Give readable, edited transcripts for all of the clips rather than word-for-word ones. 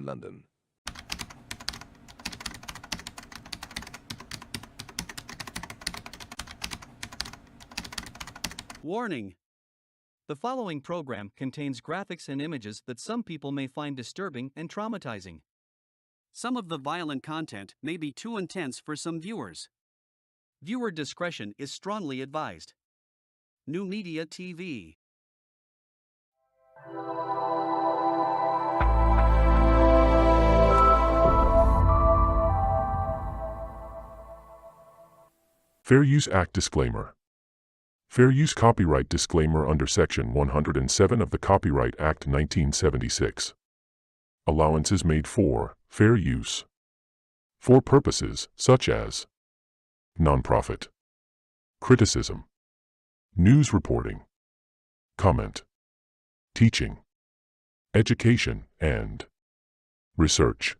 London. Warning! The following program contains graphics and images that some people may find disturbing and traumatizing. Some of the violent content may be too intense for some viewers. Viewer discretion is strongly advised. NuMedia TV. Fair Use Act Disclaimer. Fair Use Copyright Disclaimer under Section 107 of the Copyright Act 1976. Allowances made for fair use for purposes such as nonprofit, criticism, news reporting, comment, teaching, education, and research.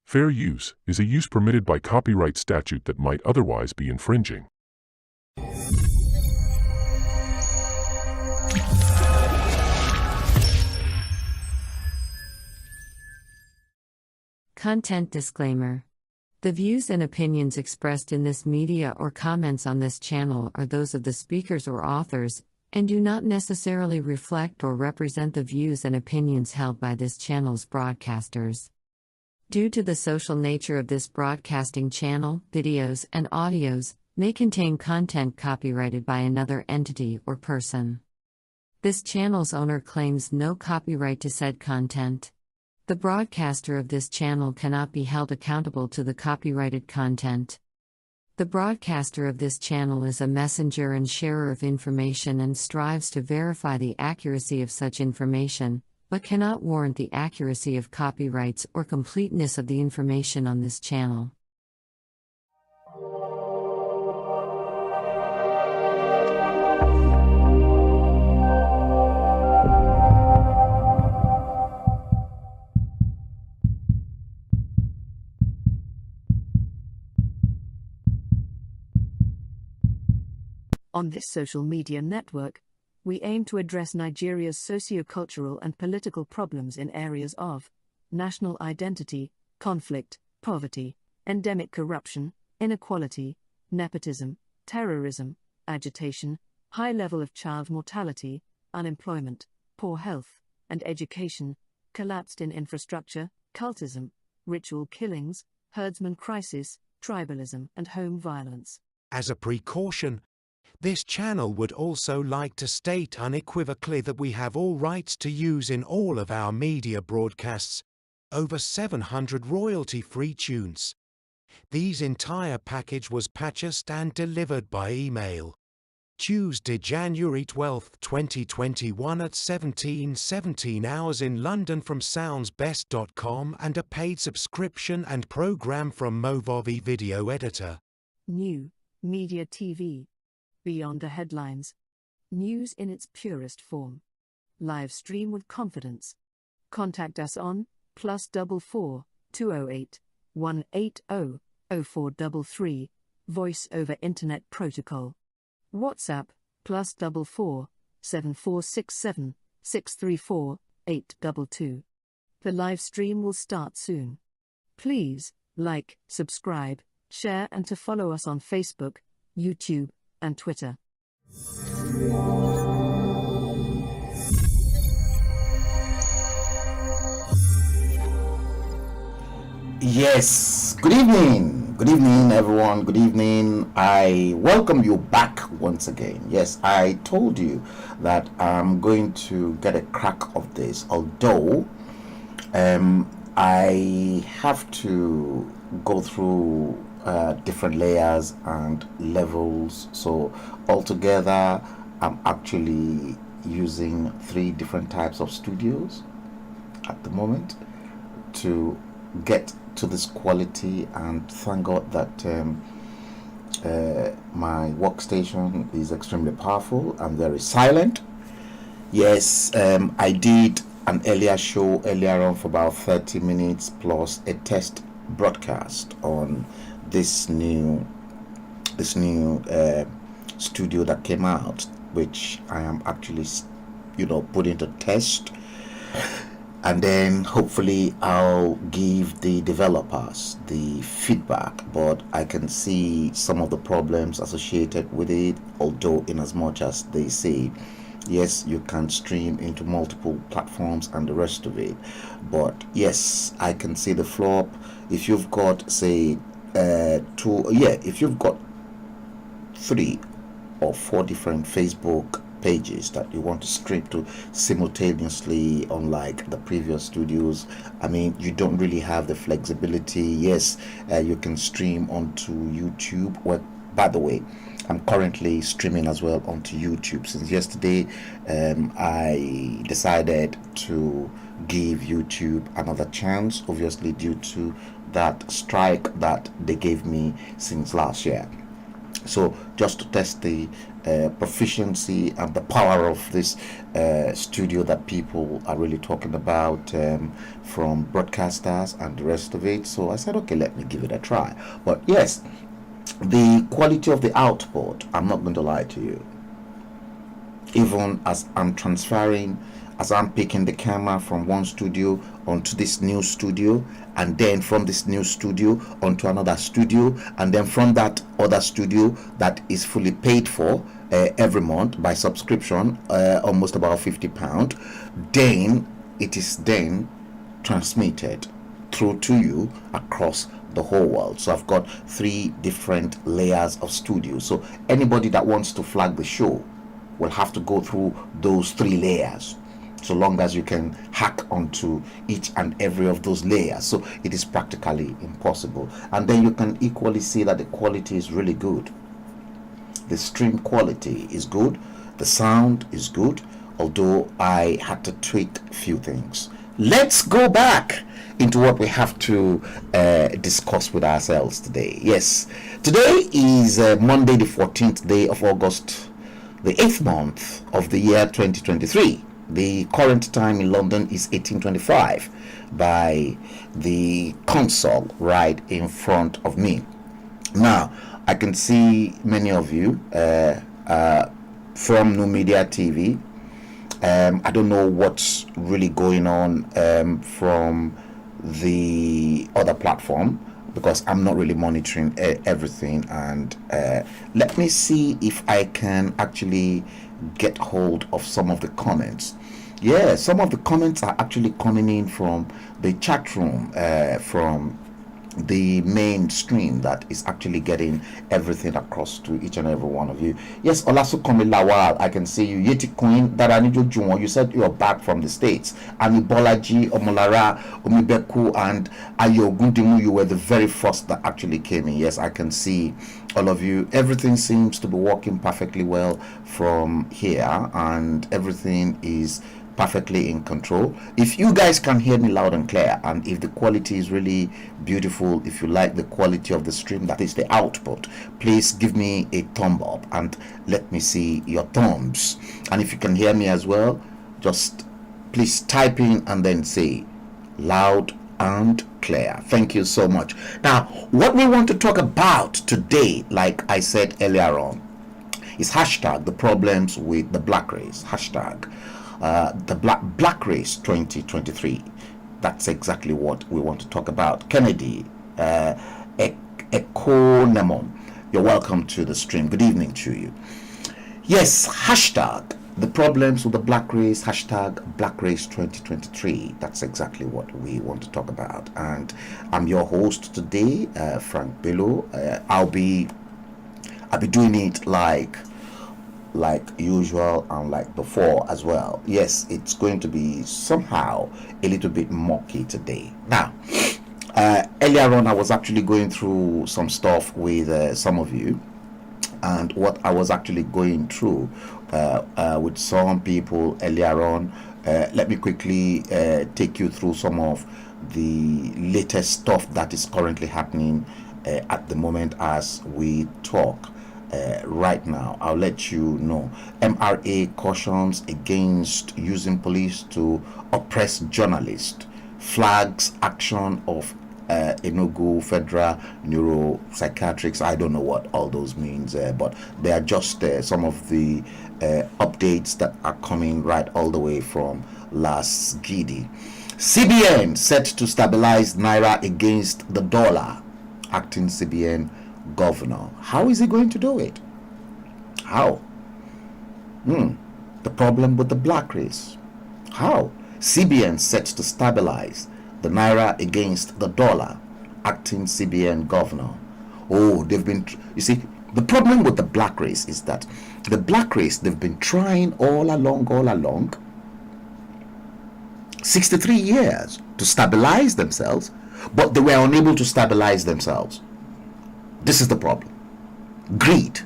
Fair use is a use permitted by copyright statute that might otherwise be infringing. Content disclaimer. The views and opinions expressed in this media or comments on this channel are those of the speakers or authors, and do not necessarily reflect or represent the views and opinions held by this channel's broadcasters. Due to the social nature of this broadcasting channel, videos and audios may contain content copyrighted by another entity or person. This channel's owner claims no copyright to said content. The broadcaster of this channel cannot be held accountable to the copyrighted content. The broadcaster of this channel is a messenger and sharer of information and strives to verify the accuracy of such information, but cannot warrant the accuracy of copyrights or completeness of the information on this channel. On this social media network, we aim to address Nigeria's socio-cultural and political problems in areas of national identity, conflict, poverty, endemic corruption, inequality, nepotism, terrorism, agitation, high level of child mortality, unemployment, poor health and education, collapsed in infrastructure, cultism, ritual killings, herdsman crisis, tribalism and home violence. As a precaution, this channel would also like to state unequivocally that we have all rights to use in all of our media broadcasts over 700 royalty-free tunes. These entire package was purchased and delivered by email. Tuesday, January 12, 2021 at 17:17 hours in London from soundsbest.com and a paid subscription and program from Movavi Video Editor. NuMedia TV. Beyond the headlines. News in its purest form. Live stream with confidence. Contact us on +44 208 180 0433, Voice over Internet Protocol. WhatsApp +44 7467 634 822. The live stream will start soon. Please like, subscribe, share and to follow us on Facebook, YouTube, and Twitter. Yes, good evening everyone, good evening. I welcome you back once again. Yes, I told you that I'm going to get a crack of this, although I have to go through different layers and levels, so altogether I'm actually using 3 different types of studios at the moment to get to this quality, and thank God that my workstation is extremely powerful and very silent. Yes, I did an earlier show earlier on for about 30 minutes plus a test broadcast on this new studio that came out, which I am actually putting to test. and then hopefully I'll give the developers the feedback. But I can see some of the problems associated with it, although in as much as they say yes, you can stream into multiple platforms and the rest of it. But yes, I can see the flop. If you've got, say, if you've got 3 or 4 different Facebook pages that you want to stream to simultaneously, unlike the previous studios, I mean, you don't really have the flexibility. Yes, you can stream onto YouTube. Well, by the way, I'm currently streaming as well onto YouTube. Since yesterday, I decided to give YouTube another chance, obviously due to that strike that they gave me since last year. So just to test the proficiency and the power of this studio that people are really talking about, from broadcasters and the rest of it. So I said, okay, let me give it a try. But yes, the quality of the output, I'm not going to lie to you, even as I'm transferring, as I'm picking the camera from one studio onto this new studio, and then from this new studio onto another studio, and then from that other studio that is fully paid for every month by subscription, almost about £50, then it is then transmitted through to you across the whole world. So I've got 3 different layers of studio. So anybody that wants to flag the show will have to go through those 3 layers, so long as you can hack onto each and every of those layers. So it is practically impossible. And then you can equally see that the quality is really good. The stream quality is good, the sound is good, although I had to tweak a few things. Let's go back into what we have to discuss with ourselves today. Yes, today is Monday, the 14th day of August, the 8th month of the year 2023. The current time in London is 18:25 by the console right in front of me. Now, I can see many of you from NuMedia TV. I don't know what's really going on from the other platform, because I'm not really monitoring everything. And let me see if I can actually get hold of some of the comments. Yeah, some of the comments are actually coming in from the chat room, from the main stream that is actually getting everything across to each and every one of you. Yes, Olasukome Lawal, I can see you. Yeti Queen, Daranijo Juwon, you said you're back from the States. Ani Bolaji, Omolara, Omibeku, and Ayo Gundimu, you were the very first that actually came in. Yes, I can see all of you. Everything seems to be working perfectly well from here, and everything is perfectly in control. If you guys can hear me loud and clear, and if the quality is really beautiful, if you like the quality of the stream, that is the output, please give me a thumb up and let me see your thumbs. And if you can hear me as well, just please type in and then say loud and clear. Thank you so much. Now, what we want to talk about today, like I said earlier on, is hashtag the problems with the black race. Hashtag the black race 2023. That's exactly what we want to talk about. Kennedy Ekonemon, you're welcome to the stream. Good evening to you. Yes, hashtag the problems with the black race, hashtag black race 2023. That's exactly what we want to talk about. And I'm your host today, Frank Bello. I'll be doing it like usual and like before as well. Yes, it's going to be somehow a little bit murky today. Now, earlier on I was actually going through some stuff with some of you, and what I was actually going through with some people earlier on, let me quickly take you through some of the latest stuff that is currently happening at the moment as we talk. Right now, I'll let you know. MRA cautions against using police to oppress journalists, flags action of Enugu Federal Neuropsychiatrics. I don't know what all those means, but they are just some of the updates that are coming right all the way from Las Gidi. CBN set to stabilize Naira against the dollar. Acting CBN governor. How is he going to do it? How? The problem with the black race. How? CBN set to stabilize the Naira against the dollar. Acting CBN governor. Oh, they've been, you see, the problem with the black race is that the black race, they've been trying all along, 63 years to stabilize themselves, but they were unable to stabilize themselves. This is the problem. Greed,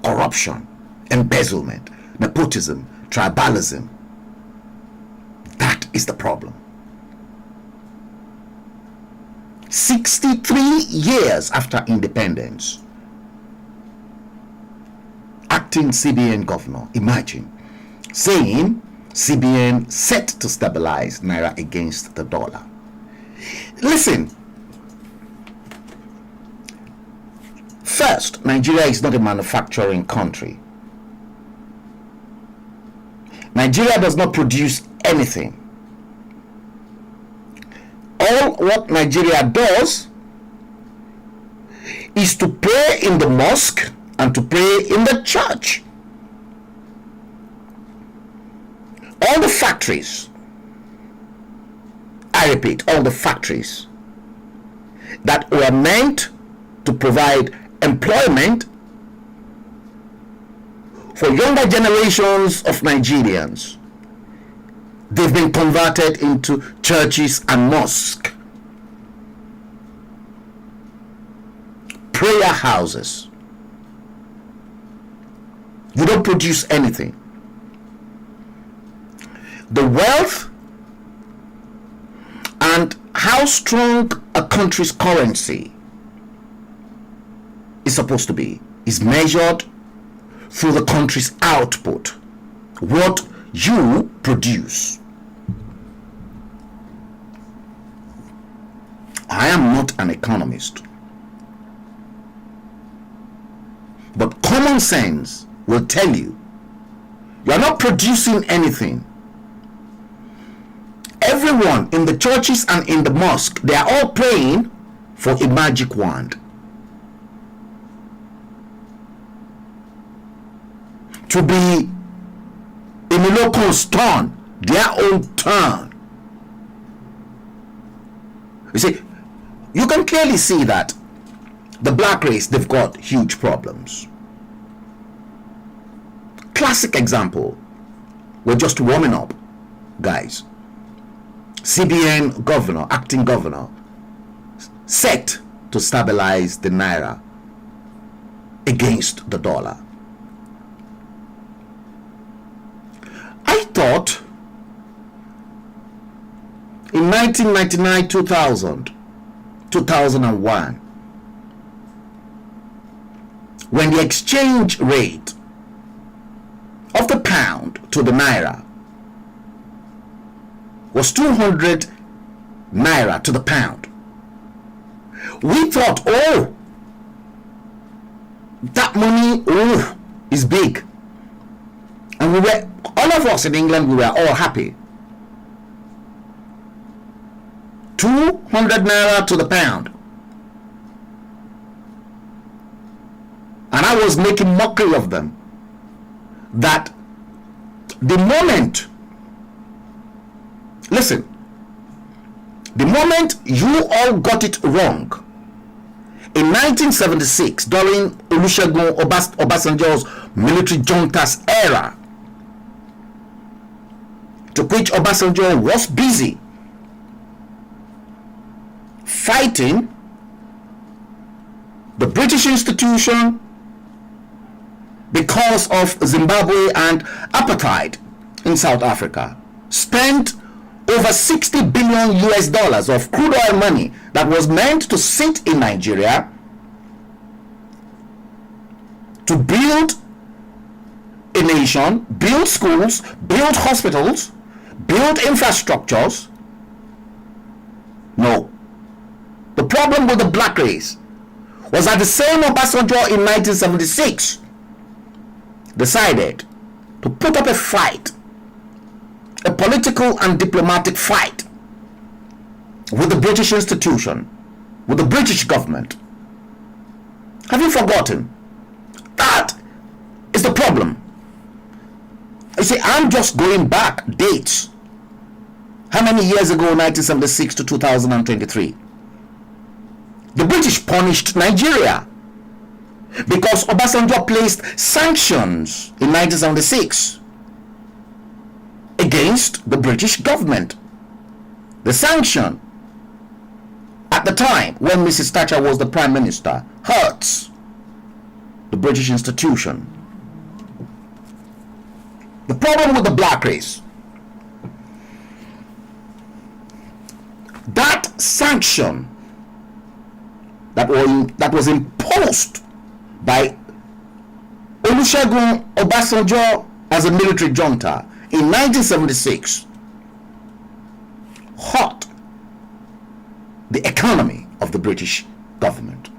corruption, embezzlement, nepotism, tribalism. That is the problem. 63 years after independence, acting CBN governor, imagine, saying CBN set to stabilize Naira against the dollar. Listen, first, Nigeria is not a manufacturing country. Nigeria does not produce anything. All what Nigeria does is to pray in the mosque and to pray in the church. All the factories, I repeat, all the factories that were meant to provide employment for younger generations of Nigerians, they've been converted into churches and mosques, prayer houses. You don't produce anything. The wealth and how strong a country's currency is supposed to be is measured through the country's output, what you produce. I am not an economist, but common sense will tell you are not producing anything. Everyone in the churches and in the mosque, they are all praying for a magic wand to be Imiloko's turn, their own turn. You see, you can clearly see that the black race, they've got huge problems. Classic example, we're just warming up, guys. CBN governor, acting governor, set to stabilize the Naira against the dollar. I thought in 1999, 2000, 2001, when the exchange rate of the pound to the Naira was 200 Naira to the pound, we thought, oh, that money, oh, is big. And we were, all of us in England, we were all happy. 200 Naira to the pound. And I was making mockery of them. That the moment, listen, the moment you all got it wrong, in 1976, during Olusegun Obasanjo's military junta's era, to which Obasanjo was busy fighting the British institution because of Zimbabwe and apartheid in South Africa, spent over 60 billion US dollars of crude oil money that was meant to sit in Nigeria to build a nation, build schools, build hospitals, build infrastructures. No. The problem with the black race was that the same Obasanjo in 1976 decided to put up a fight a political and diplomatic fight with the British institution, with the British government. Have you forgotten? That is the problem. You see, I'm just going back dates. How many years ago, 1976 to 2023? The British punished Nigeria because Obasanjo placed sanctions in 1976 against the British government. The sanction at the time when Mrs. Thatcher was the Prime Minister hurts the British institution. The problem with the black race, that sanction that was imposed by Olusegun Obasanjo as a military junta in 1976 hurt the economy of the British government.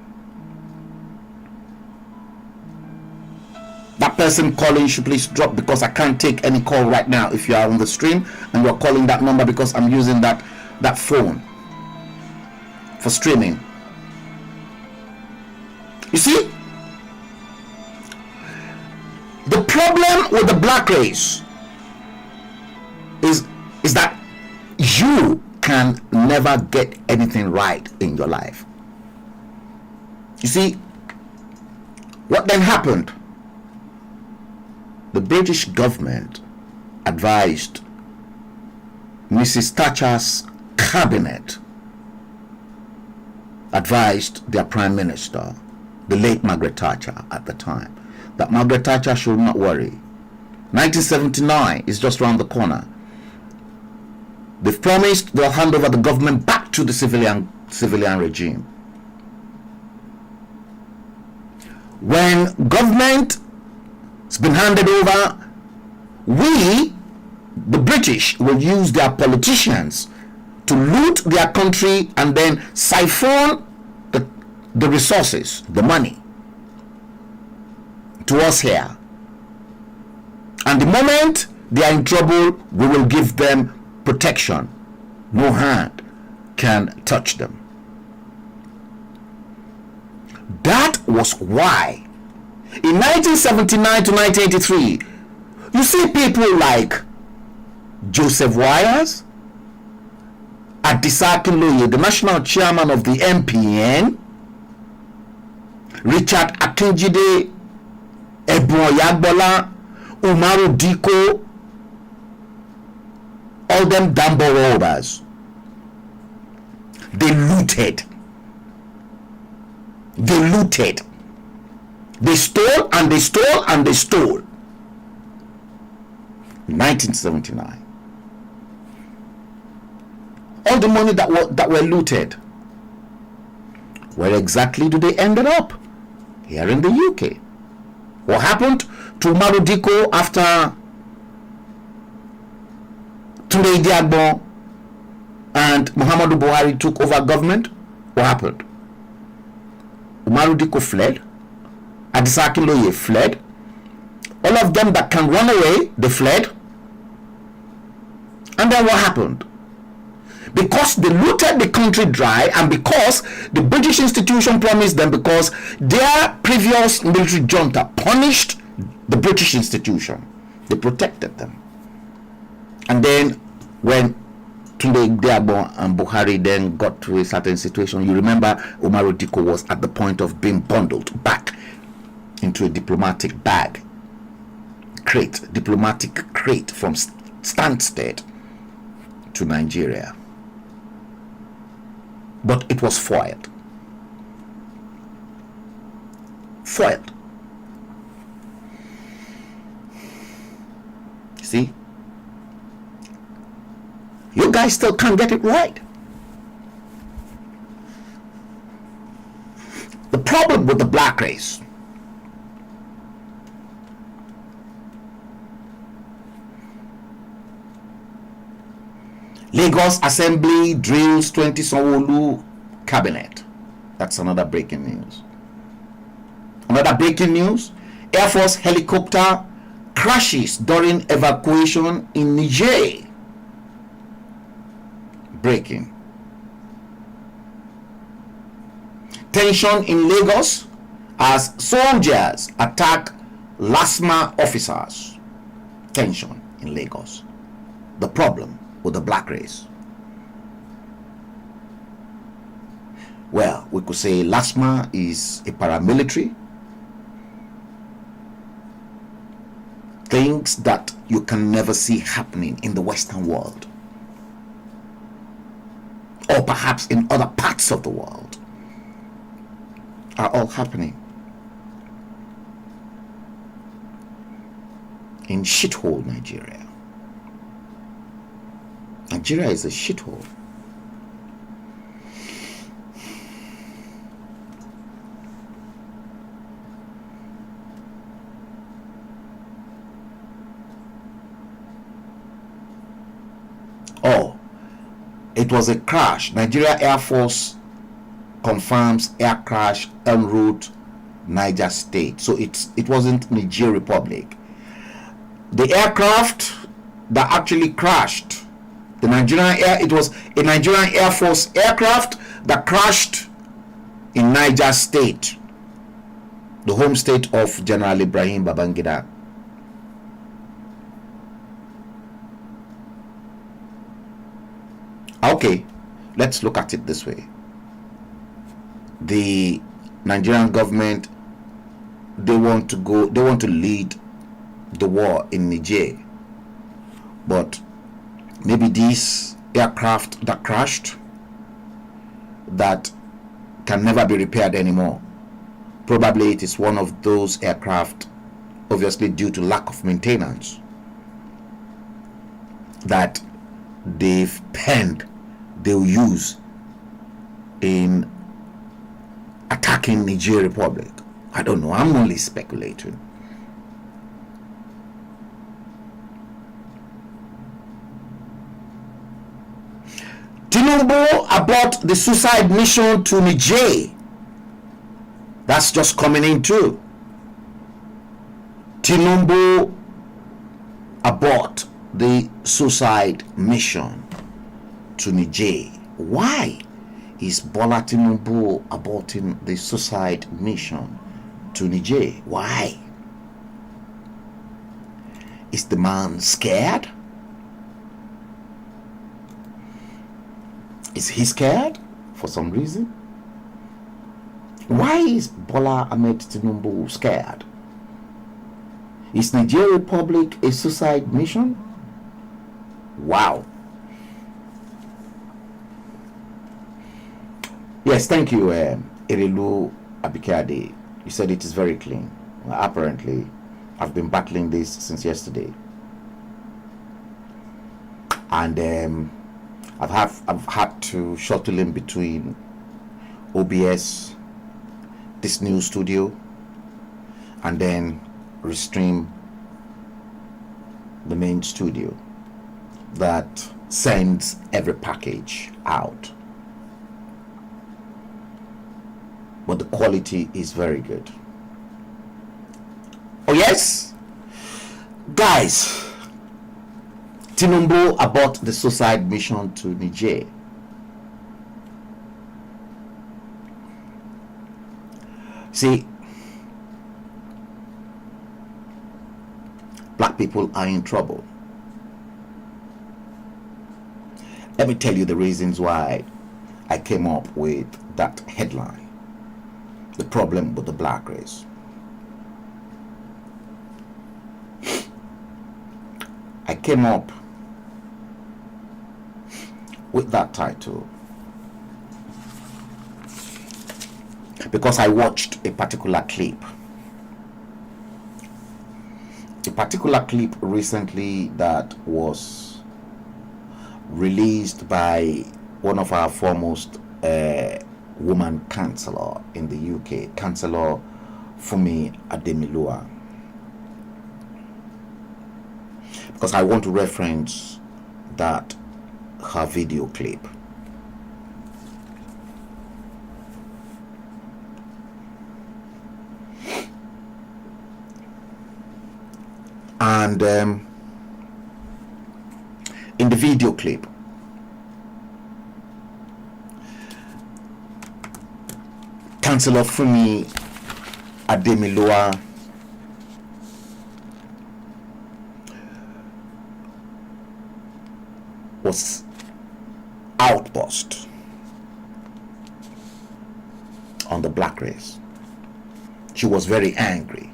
That person calling should please drop, because I can't take any call right now. If you are on the stream and you're calling that number, because I'm using that phone for streaming. You see, the problem with the black race is that you can never get anything right in your life. You see, what then happened? The British government advised Mrs. Thatcher's cabinet, advised their Prime Minister, the late Margaret Thatcher at the time, that Margaret Thatcher should not worry. 1979 is just around the corner. They've promised they'll hand over the government back to the civilian regime. When government has been handed over, we, the British, will use their politicians to loot their country and then siphon the resources, the money, to us here. And the moment they are in trouble, we will give them protection. No hand can touch them. That was why in 1979 to 1983, you see people like Joseph Wires, Adisa Akinloye, the national chairman of the MPN, Richard Akinjide, Ebon Yagbola, Umaru Diko, all them Dambo robbers. They looted. They stole and they stole and they stole. 1979. All the money that were looted, where exactly do they end up? Here in the UK. What happened to Umaru Diko after Tunde Idiagbo and Muhammadu Buhari took over government? What happened? Umaru Diko fled. Adisa Akinloye fled. All of them that can run away, they fled. And then what happened? Because they looted the country dry, and because the British institution promised them, because their previous military junta punished the British institution, they protected them. And then when Tunde Idiagbo and Buhari then got to a certain situation, you remember Umaru Diko was at the point of being bundled back into a diplomatic crate from Stansted to Nigeria. But it was foiled. See? You guys still can't get it right. The problem with the black race, Lagos Assembly drills 20 Sanwo-Olu cabinet. That's another breaking news. Another breaking news: Air Force helicopter crashes during evacuation in Niger. heartbreaking. Tension in Lagos as soldiers attack LASMA officers. Tension in Lagos. The problem with the black race. Well, we could say LASMA is a paramilitary. Things that you can never see happening in the Western world, or perhaps in other parts of the world, are all happening in shithole Nigeria. Nigeria is a shithole. Oh, it was a crash. Nigeria Air Force confirms air crash en route Niger State. So it wasn't Niger Republic. The aircraft that actually crashed, the Nigerian Air, it was a Nigerian Air Force aircraft that crashed in Niger State, the home state of General Ibrahim Babangida. Okay, let's look at it this way. The Nigerian government, they want to lead the war in Niger, but maybe this aircraft that crashed, that can never be repaired anymore, probably it is one of those aircraft, obviously due to lack of maintenance, that they've penned they'll use in attacking Niger Republic. I don't know, I'm only speculating. Tinubu abort the suicide mission to Niger. That's just coming in too. Tinubu abort the suicide mission to Niger. Why is Bola Tinubu aborting the suicide mission to Niger? Why? Is the man scared? Is he scared for some reason? Why is Bola Ahmed Tinubu scared? Is Niger Republic a suicide mission? Wow. Yes, thank you, Irilu Abikade. You said it is very clean. Well, apparently, I've been battling this since yesterday, and I've had to shuttle in between OBS, this new studio, and then restream the main studio that sends every package out. But the quality is very good. Oh yes, guys, Tinubu abort the suicide mission to Niger. See, black people are in trouble. Let me tell you the reasons why I came up with that headline. The problem with the black race. I came up with that title because I watched a particular clip. A particular clip recently that was released by one of our foremost woman chancellor in the UK, Chancellor Fumi Ademilua, because I want to reference that her video clip. And in the video clip, Councillor Fumi Ademiloa was outburst on the black race. She was very angry.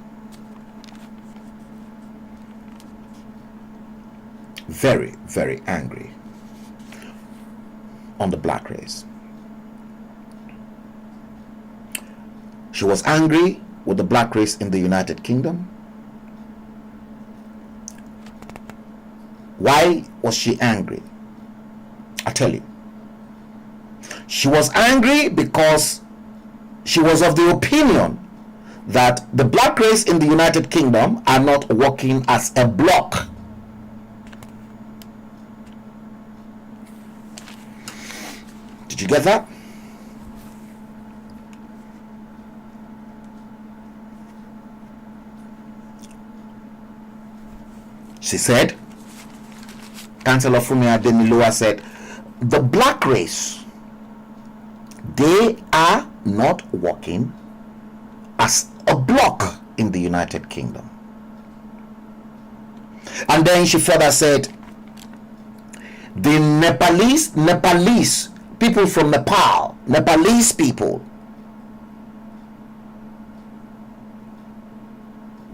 Very, very angry on the black race. She was angry with the black race in the United Kingdom. Why was she angry? I tell you. She was angry because she was of the opinion that the black race in the United Kingdom are not working as a bloc. Did you get that? She said, Councillor Fumi Ademiloa said, the black race, they are not working as a bloc in the United Kingdom. And then she further said, the Nepalese people from Nepal, Nepalese people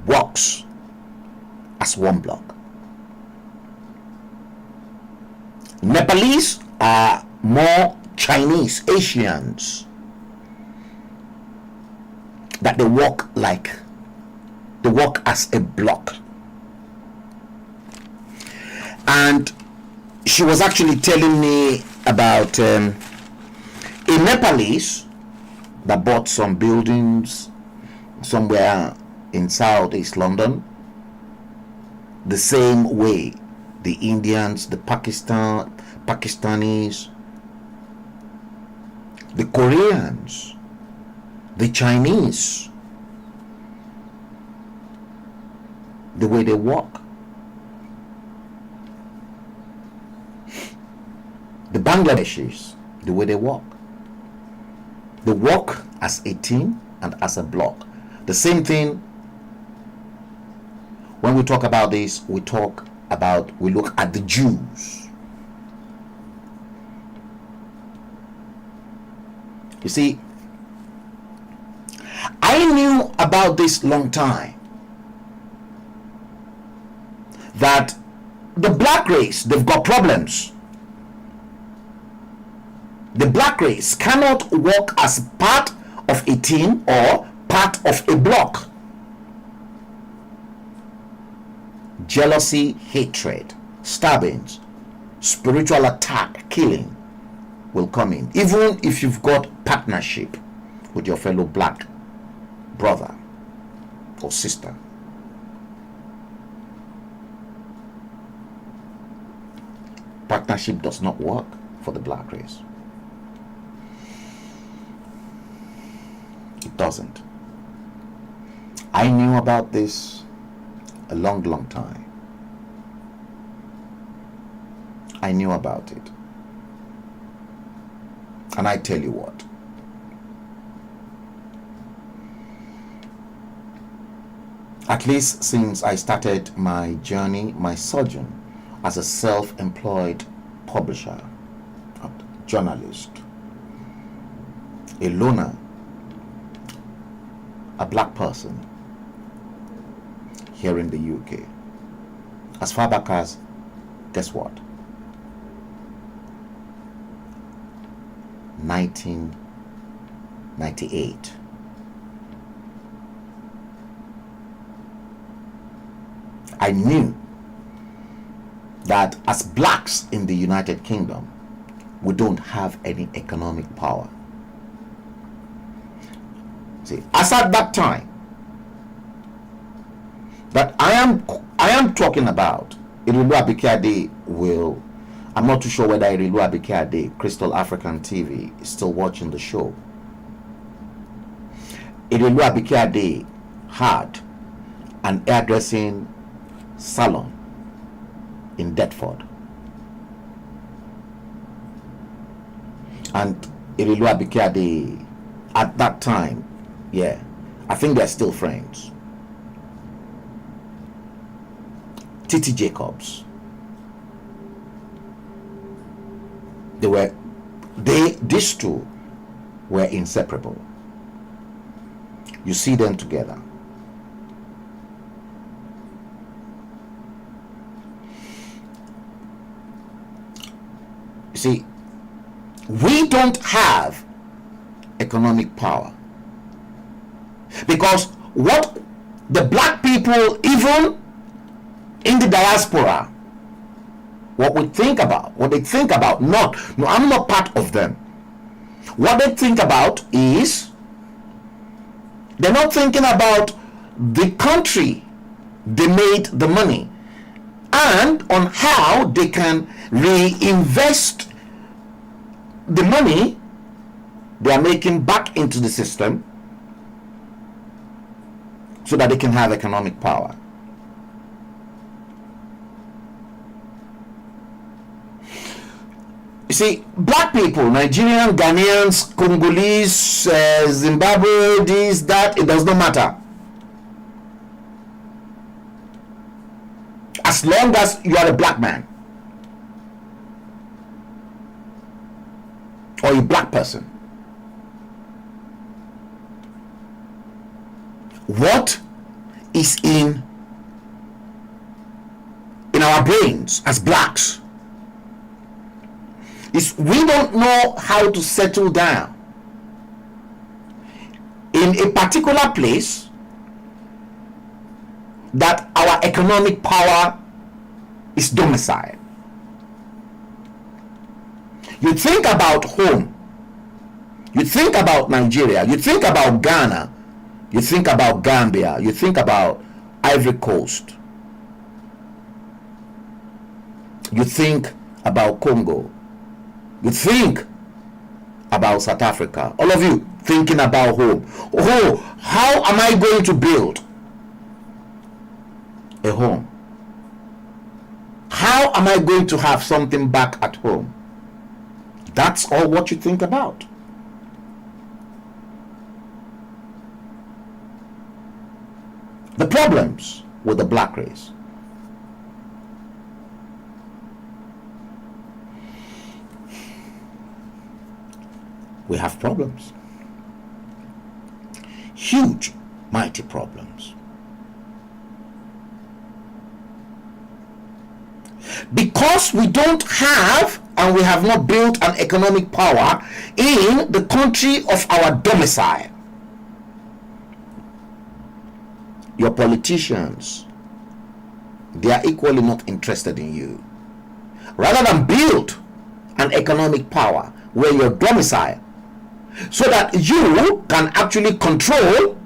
works as one bloc. Nepalese are more Chinese, Asians, that they work as a bloc. And she was actually telling me about a Nepalese that bought some buildings somewhere in Southeast London, the same way the Indians, the Pakistanis, the Koreans, the Chinese, the way they walk, the Bangladeshis, the way they walk as a team and as a bloc. The same thing. When we talk about this, we look at the Jews. You see, I knew about this long time, that the black race, they've got problems. The black race cannot work as part of a team or part of a bloc. Jealousy, hatred, stabbings, spiritual attack, killing will come in, even if you've got partnership with your fellow black brother or sister. Partnership does not work for the black race. It doesn't. I knew about this a long time. I knew about it. And I tell you what, at least since I started my journey, my sojourn as a self-employed publisher, a journalist, a loner, a black person here in the UK, as far back as, guess what, 1998. I knew that as blacks in the United Kingdom, we don't have any economic power. See, as at that time, that I am talking about, Irilu Abikade will, I'm not too sure whether Irilu Abikade, Crystal African TV, is still watching the show. Irilu Abikade had an hairdressing salon in Deptford. And Irilu Abikade at that time. Yeah, I think they're still friends. Titi Jacobs. These two were inseparable. You see them together. You see, we don't have economic power because what the black people, even in the diaspora, what they think about, no, I'm not part of them. What they think about is, they're not thinking about the country they made the money and on how they can reinvest the money they are making back into the system so that they can have economic power. You see, black people, Nigerian, Ghanaians, Congolese, Zimbabwe, this, that, it does not matter. As long as you are a black man or a black person, what is in our brains as blacks is we don't know how to settle down in a particular place that our economic power is domiciled. You think about home, you think about Nigeria, you think about Ghana, you think about Gambia, you think about Ivory Coast, you think about Congo, you think about South Africa. All of you thinking about home. Oh, how am I going to build a home? How am I going to have something back at home? That's all what you think about. The problems with the black race. We have problems. Huge, mighty problems. Because we don't have and we have not built an economic power in the country of our domicile. Your politicians, they are equally not interested in you. Rather than build an economic power where you're domicile, so that you can actually control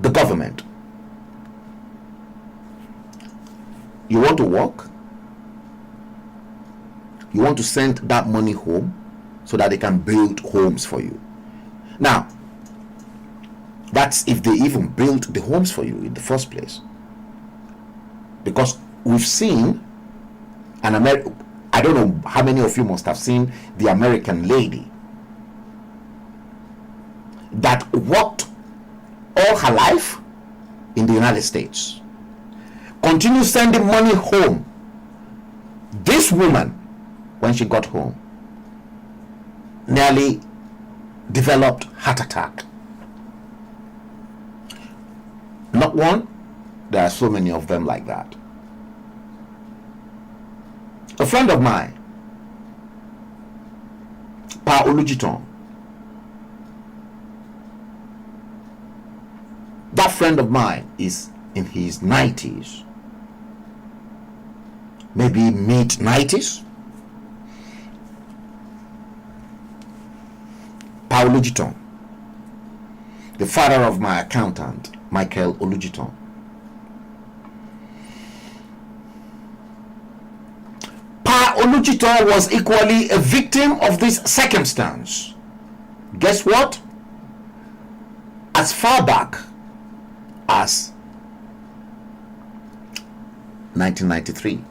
the government. You want to work? You want to send that money home so that they can build homes for you. Now, that's if they even build the homes for you in the first place. Because we've seen an American, I don't know how many of you must have seen the American lady that worked all her life in the United States, continued sending money home. This woman, when she got home, nearly developed heart attack. Not one, there are so many of them like that. A friend of mine, Pa Olujiton, that friend of mine is in his 90s, maybe mid 90s. Pa Olujiton, the father of my accountant, Michael Olujiton. Pa Olujiton was equally a victim of this circumstance. Guess what? As far back as 1993.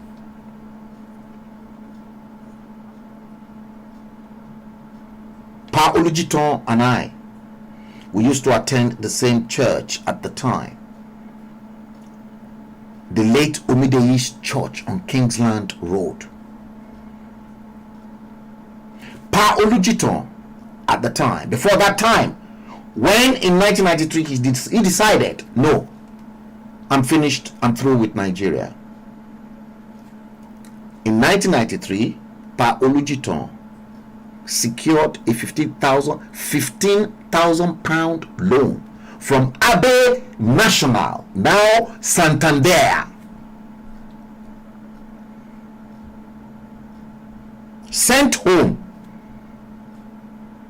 Pa Olujiton and I We used to attend the same church at the time, the late Omideyi's Church on Kingsland Road. Pa Olujiton at the time, before that time, when in 1993 he decided, no, I'm finished, I'm through with Nigeria. In 1993, Pa Olujiton secured a 15,000 pound loan from Abe National, now Santander. Sent home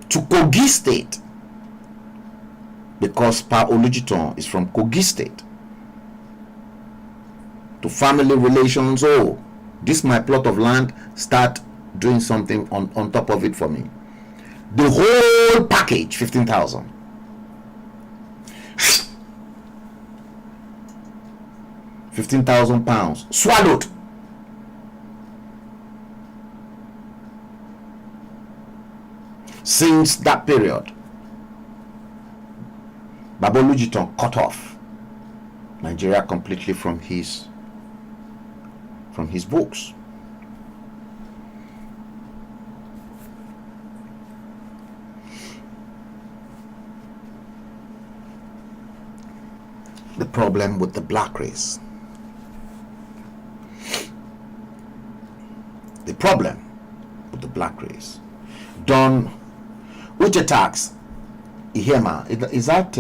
to Kogi State, because Pa Olujiton is from Kogi State. To family relations, oh, this my plot of land, start doing something on top of it for me. The whole package, 15,000. £15,000 swallowed. Since that period, Baba Olujiton cut off Nigeria completely from his books. The problem with the black race. The problem with the black race. Don, which attacks? Ihema, is that,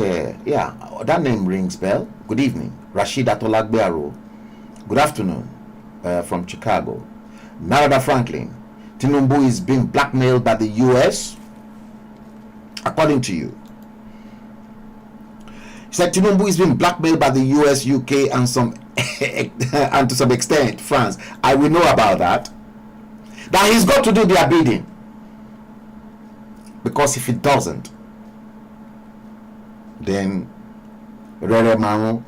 yeah, that name rings bell. Good evening. Rashida Tolagbearo. Good afternoon, from Chicago. Narada Franklin. Tinubu is being blackmailed by the US, according to you. He said Tinubu is being blackmailed by the US, UK, and and to some extent France. I will know about that. That he's got to do their bidding, because if he doesn't, then Rere Maro.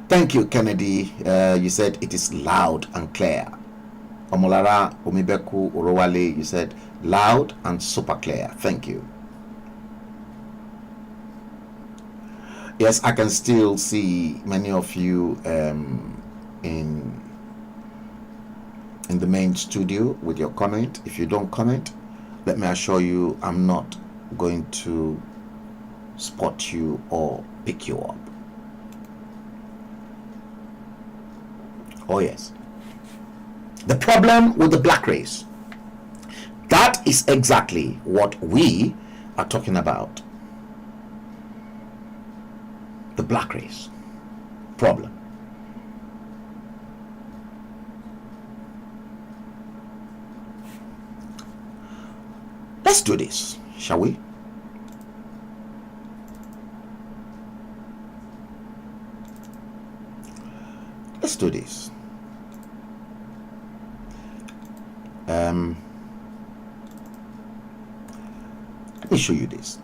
Thank you, Kennedy. You said it is loud and clear. Omolara Omibeku Orowale, you said loud and super clear. Thank you. Yes, I can still see many of you in the main studio with your comment. If you don't comment, let me assure you I'm not going to spot you or pick you up. Oh yes. The problem with the black race. That is exactly what we are talking about. The black race problem. Let's do this, shall we? Let's do this. Let me show you this.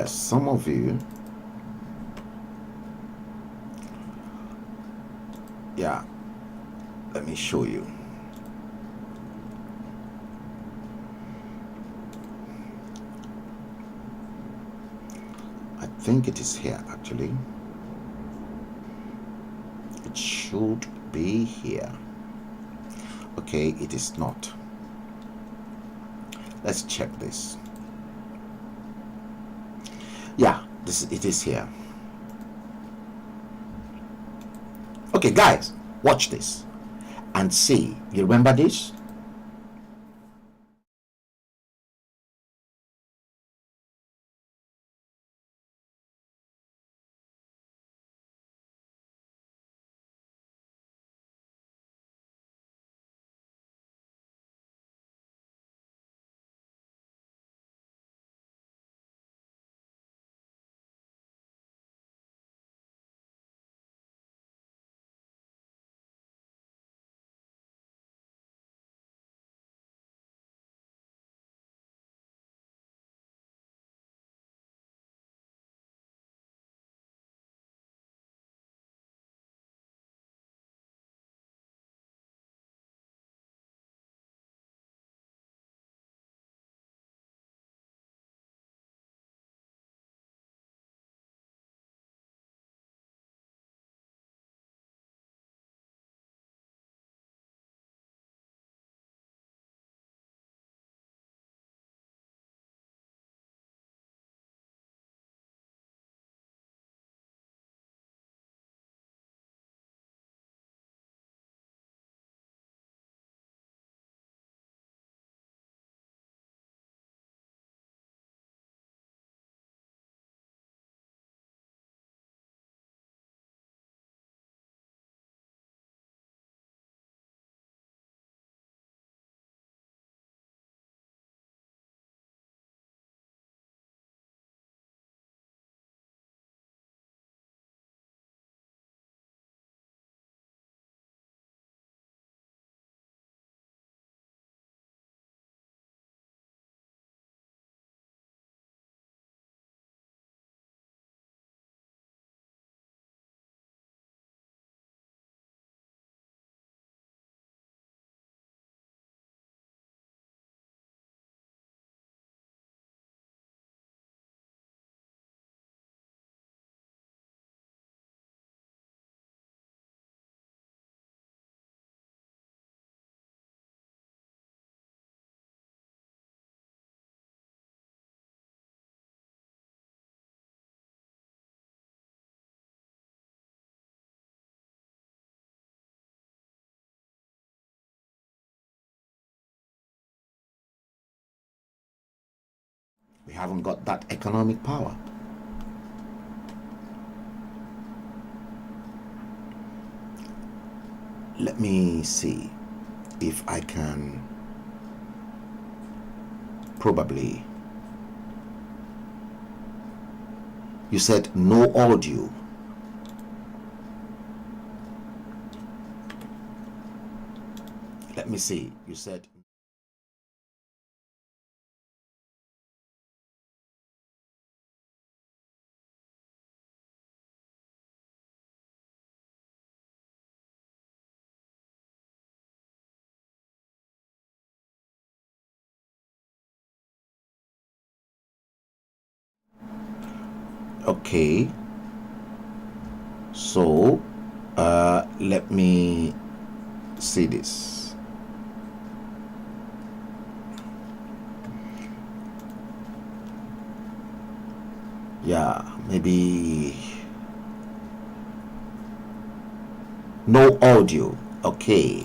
Some of you, yeah, let me show you. I think it is here actually. It should be here. Okay, it is not. Let's check this. Yeah, it is here. Okay, guys, watch this and see. You remember this? We haven't got that economic power. Let me see if I can probably. You said no audio. Let me see. You said. Okay. So, let me see this. Yeah, maybe no audio. Okay.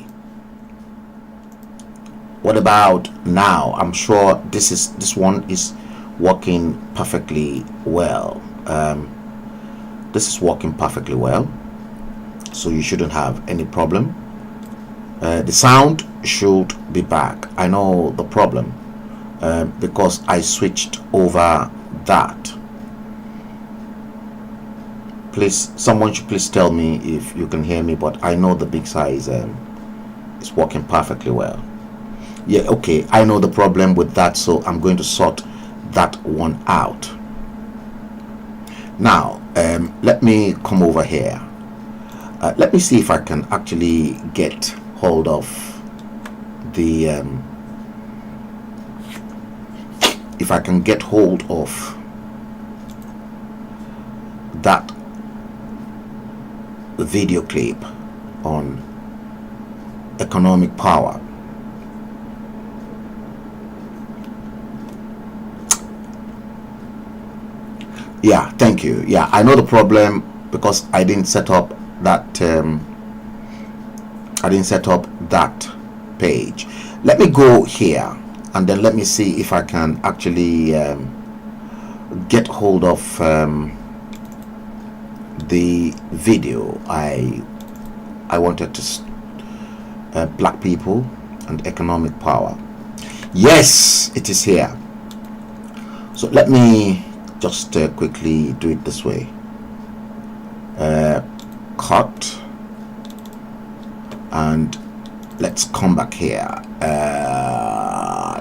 What about now? I'm sure this one is working perfectly well. This is working perfectly well, so you shouldn't have any problem. The sound should be back. I know the problem because I switched over that. Please, someone should please tell me if you can hear me, but I know the big size is working perfectly well. Yeah, okay, I know the problem with that, so I'm going to sort that one out. Now, let me come over here. Let me see if I can actually get hold of the if I can get hold of that video clip on economic power. Yeah, thank you. Yeah, I know the problem because I didn't set up that page. Let me go here and then let me see if I can actually get hold of the video I wanted to black people and economic power. Yes, it is here. So let me just quickly do it this way. Cut, and let's come back here.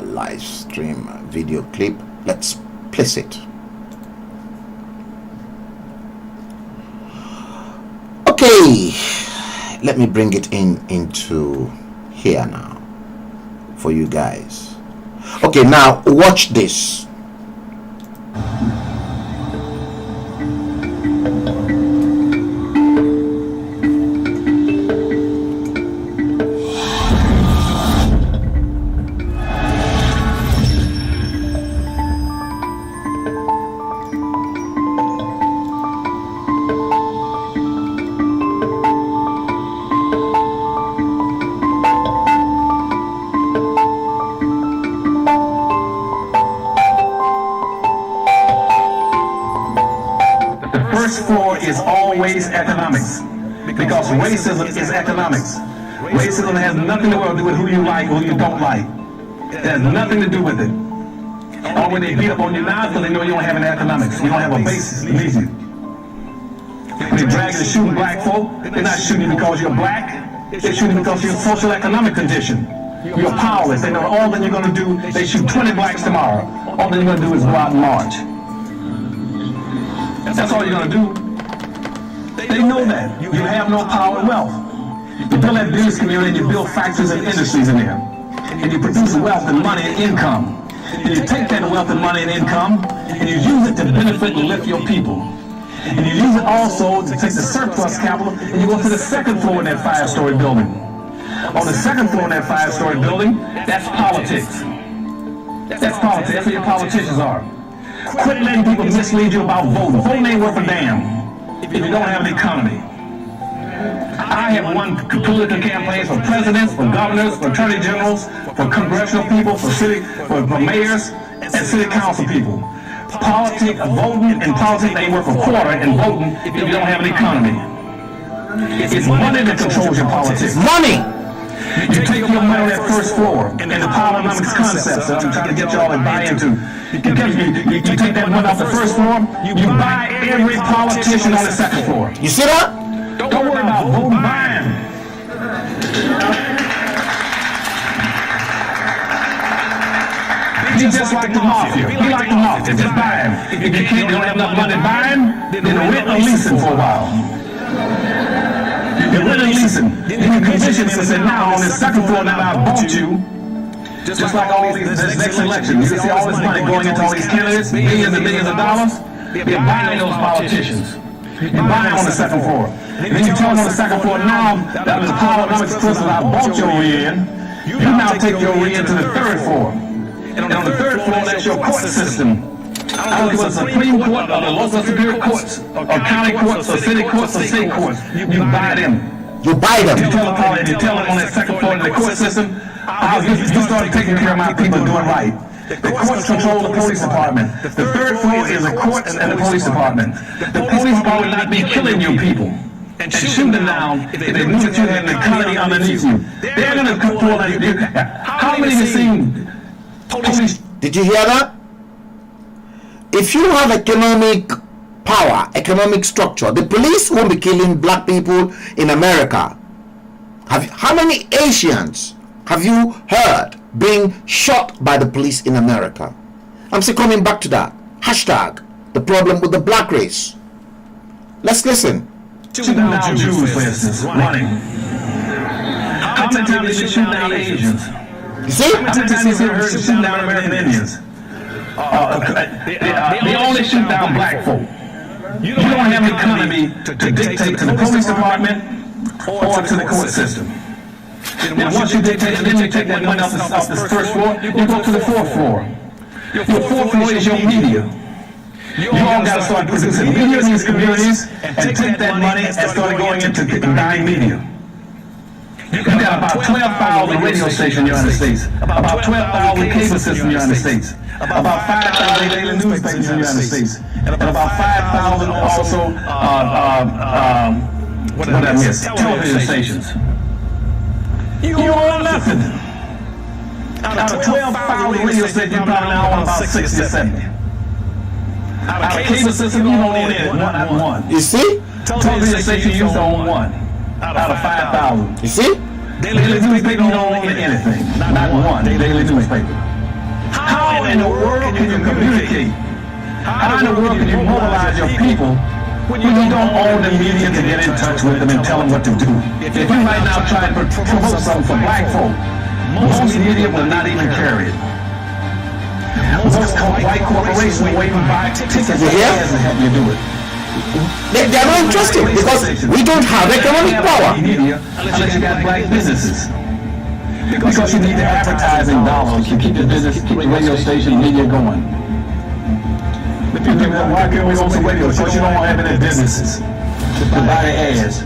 Live stream video clip. Let's place it. Okay, let me bring it into here now for you guys. Okay, now watch this. First floor is always economics, because racism is economics. Racism has nothing to do with who you like or who you don't like. It has nothing to do with it. Or when they beat up on you now, because they know you don't have any economics. You don't have a basis to lead you. When they drag you to shooting black folk, they're not shooting you because you're black. They're shooting because of your social economic condition. You're powerless. They know all that you're going to do. They shoot 20 blacks tomorrow. All that you're going to do is go out and march. That's all you're going to do. They know that. You have no power and wealth. You build that business community and you build factories and industries in there. And you produce wealth and money and income. And you take that wealth and money and income and you use it to benefit and lift your people. And you use it also to take the surplus capital and you go to the second floor in that 5-story building. On the second floor in that 5-story building, that's politics. That's politics. That's where your politicians are. Quit letting people mislead you about voting. Voting ain't worth a damn if you don't have an economy. I have won political campaigns for presidents, for governors, for attorney generals, for congressional people, for mayors, and city council people. Politics, voting, and politics ain't worth a quarter in voting if you don't have an economy. It's money that controls your politics. Money! You take your money on that first floor and the Powernomics concepts that I'm trying to get y'all to buy into. You take that money off the first floor, you buy every politician on the second floor. You see that? Don't worry about voting, buying. Be just like the mafia. Be like the mafia. Just buy him. If you don't have enough money to buy him, then rent or lease him for a while. You rent or lease him. Then you condition him and say, now on this second floor, now I bought you. Just like all these, this next election, you see all this money going into all these candidates, millions and millions of dollars. They're buying those politicians. You're buying on the second floor. Then you tell them on the second floor, now that was the Powernomics person I bought your rear in, you now take your rear into the third floor. And on the third floor, that's your court system. I don't give a Supreme Court or the local superior courts, or county courts, or city courts, or state courts. You buy them. You buy them. You tell them on that second floor in the court system, you started taking care of my people doing right. The courts control the police department. The third floor is the courts and the police department. The police will not be killing you people and shoot them down if they knew that you had an economy underneath you. They're going to control you. How many of you seen police? Did you hear that? If you have economic power, economic structure, the police won't be killing black people in America. How many Asians have you heard being shot by the police in America? I'm still coming back to that. Hashtag the problem with the black race. Let's listen. Shooting down Jews, for instance, running. How many times did you shoot down Asians? You see? How many times have you heard of shooting down American Indians? They only shoot down black folk. You don't have an economy to dictate to the police department or to the court system. And once you dictate, then you take that money off the first floor, you go to the fourth floor. Your fourth floor is your media. You all got to start producing media in these communities and take that money and start going into buying media. You got about 12,000 radio stations in the United States, about 12,000 cable systems in the United States, about 5,000 daily news stations in the United States, and about 5,000 also, what did I miss? Television stations. You own nothing. Out of 12,000 radio stations, you probably now own about 60 or 70. Out of cable system, you don't own it, not one. You see? Television station, you used to own one. Out of 5,000. You see? Daily newspaper, you don't own anything. Not one daily newspaper. How in the world can you communicate? How in the world can you mobilize your people when you don't own the media to get in touch with them and tell them what to do? If you right now try to promote something for black folk, most media will not even carry it. Most white corporations will wait and buy tickets and ads to help you do it. They are not interested because we don't have economic power. Media, unless you got black businesses. Because you need the advertising dollars to keep the business, keep the radio station media going. The people go, why can't we go to radio? Because you don't have any businesses to buy the ads.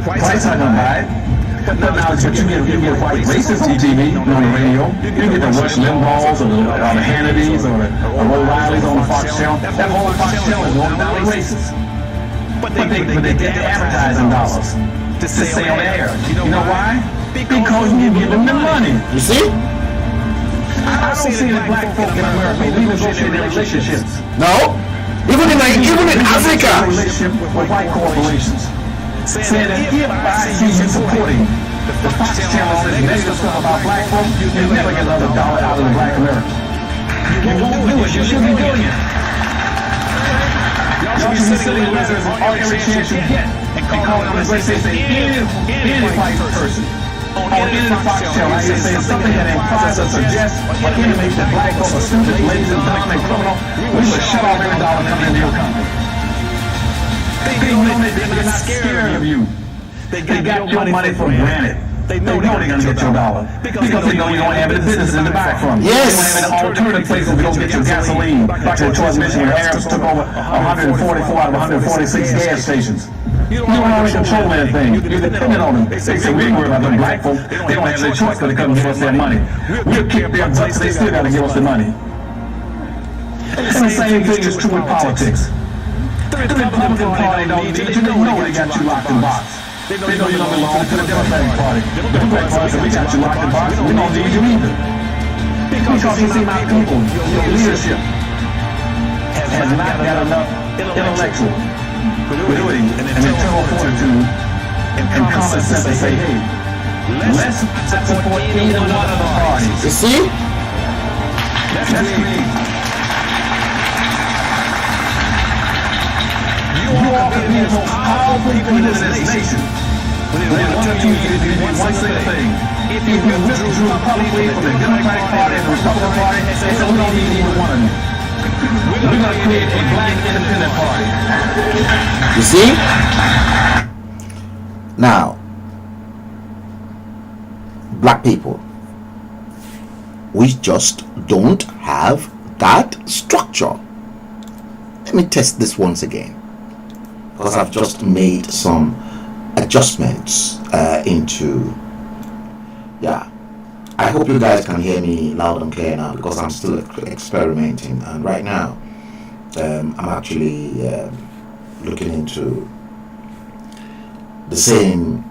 White's not gonna buy it. But now you get white racist TV on the radio. You get the Rush Limbaughs or the Hannitys or the O'Reillys on the Fox channel. That whole Fox channel is going down racist. But they get the advertising dollars to stay on the air. You know why? Because you give them the money. You see? I don't see that black folk in America renegotiate their relationships. No. Even in Africa. Relationship with white corporations. Saying that if I see you supporting the Fox channel says negative stuff about black folk, you'll never get another dollar out of the black America. You won't do it. You shouldn't be doing it. Y'all should be sending letters on every chance you get and calling on the race. They say any white person on any Fox channel, I hear saying something that implies or suggests or intimates that black folk are stupid, lazy, dumb, and criminal. We should shut off every dollar coming into your company. They know that they're not scared of you. They got your money for granted. They know they're going to get your dollar. Because they know you don't have any business in the back from. Yes. You don't have any alternative places to go get your gasoline. Like the Choice Michigan Arabs took over 144 out of 146 gas stations. You don't have any control of anything. You're dependent on them. They say we ain't worried about them black folk. They don't have their choice because they come give us their money. We'll kick their butts. They still got to give us the money. And the same thing is true in politics. The Republican Party don't need you. They know they got you locked in box. They know you don't belong to the Democratic Party. The Democratic Party said, we got you locked in box. We don't need you either. Because you see, my people, your leadership has not got enough intellectual ability and internal fortitude and common sense to say, hey, let's support either one of the parties. You see? Let's create. You all can be the most powerful people in this nation. But in one you need to do one single thing. If you withdrew publicly from the Democratic Party and the Republican Party and say, we don't need either one of them. We're going to create a black independent party. You see? Now, black people, we just don't have that structure. Let me test this once again, because I've just made some adjustments yeah, I hope you guys can hear me loud and clear now, because I'm still experimenting, and right now I'm actually looking into the same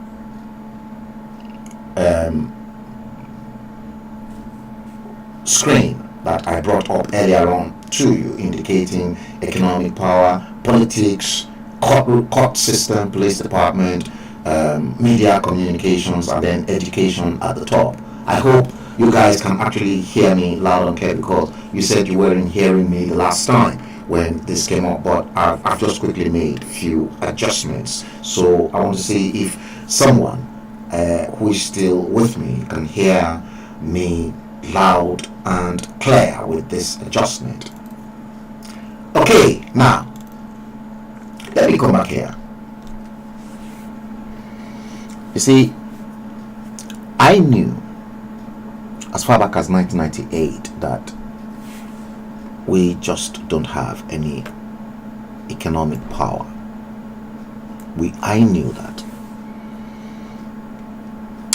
screen that I brought up earlier on to you, indicating economic power, politics, court system, police department, media, communications, and then education at the top. I hope you guys can actually hear me loud and clear, because you said you weren't hearing me the last time when this came up, but I've just quickly made a few adjustments. So I want to see if someone who is still with me can hear me loud and clear with this adjustment. Okay, now let me come back here. You see, I knew as far back as 1998 that we just don't have any economic power. I knew that.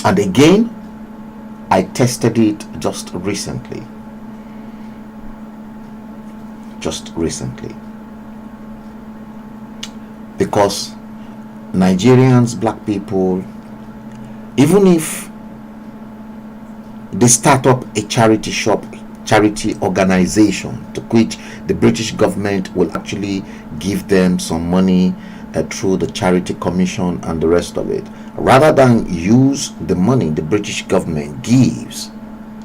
And again, I tested it just recently. Because Nigerians, black people, even if they start up a charity shop, charity organization, to which the British government will actually give them some money through the Charity Commission and the rest of it, rather than use the money the British government gives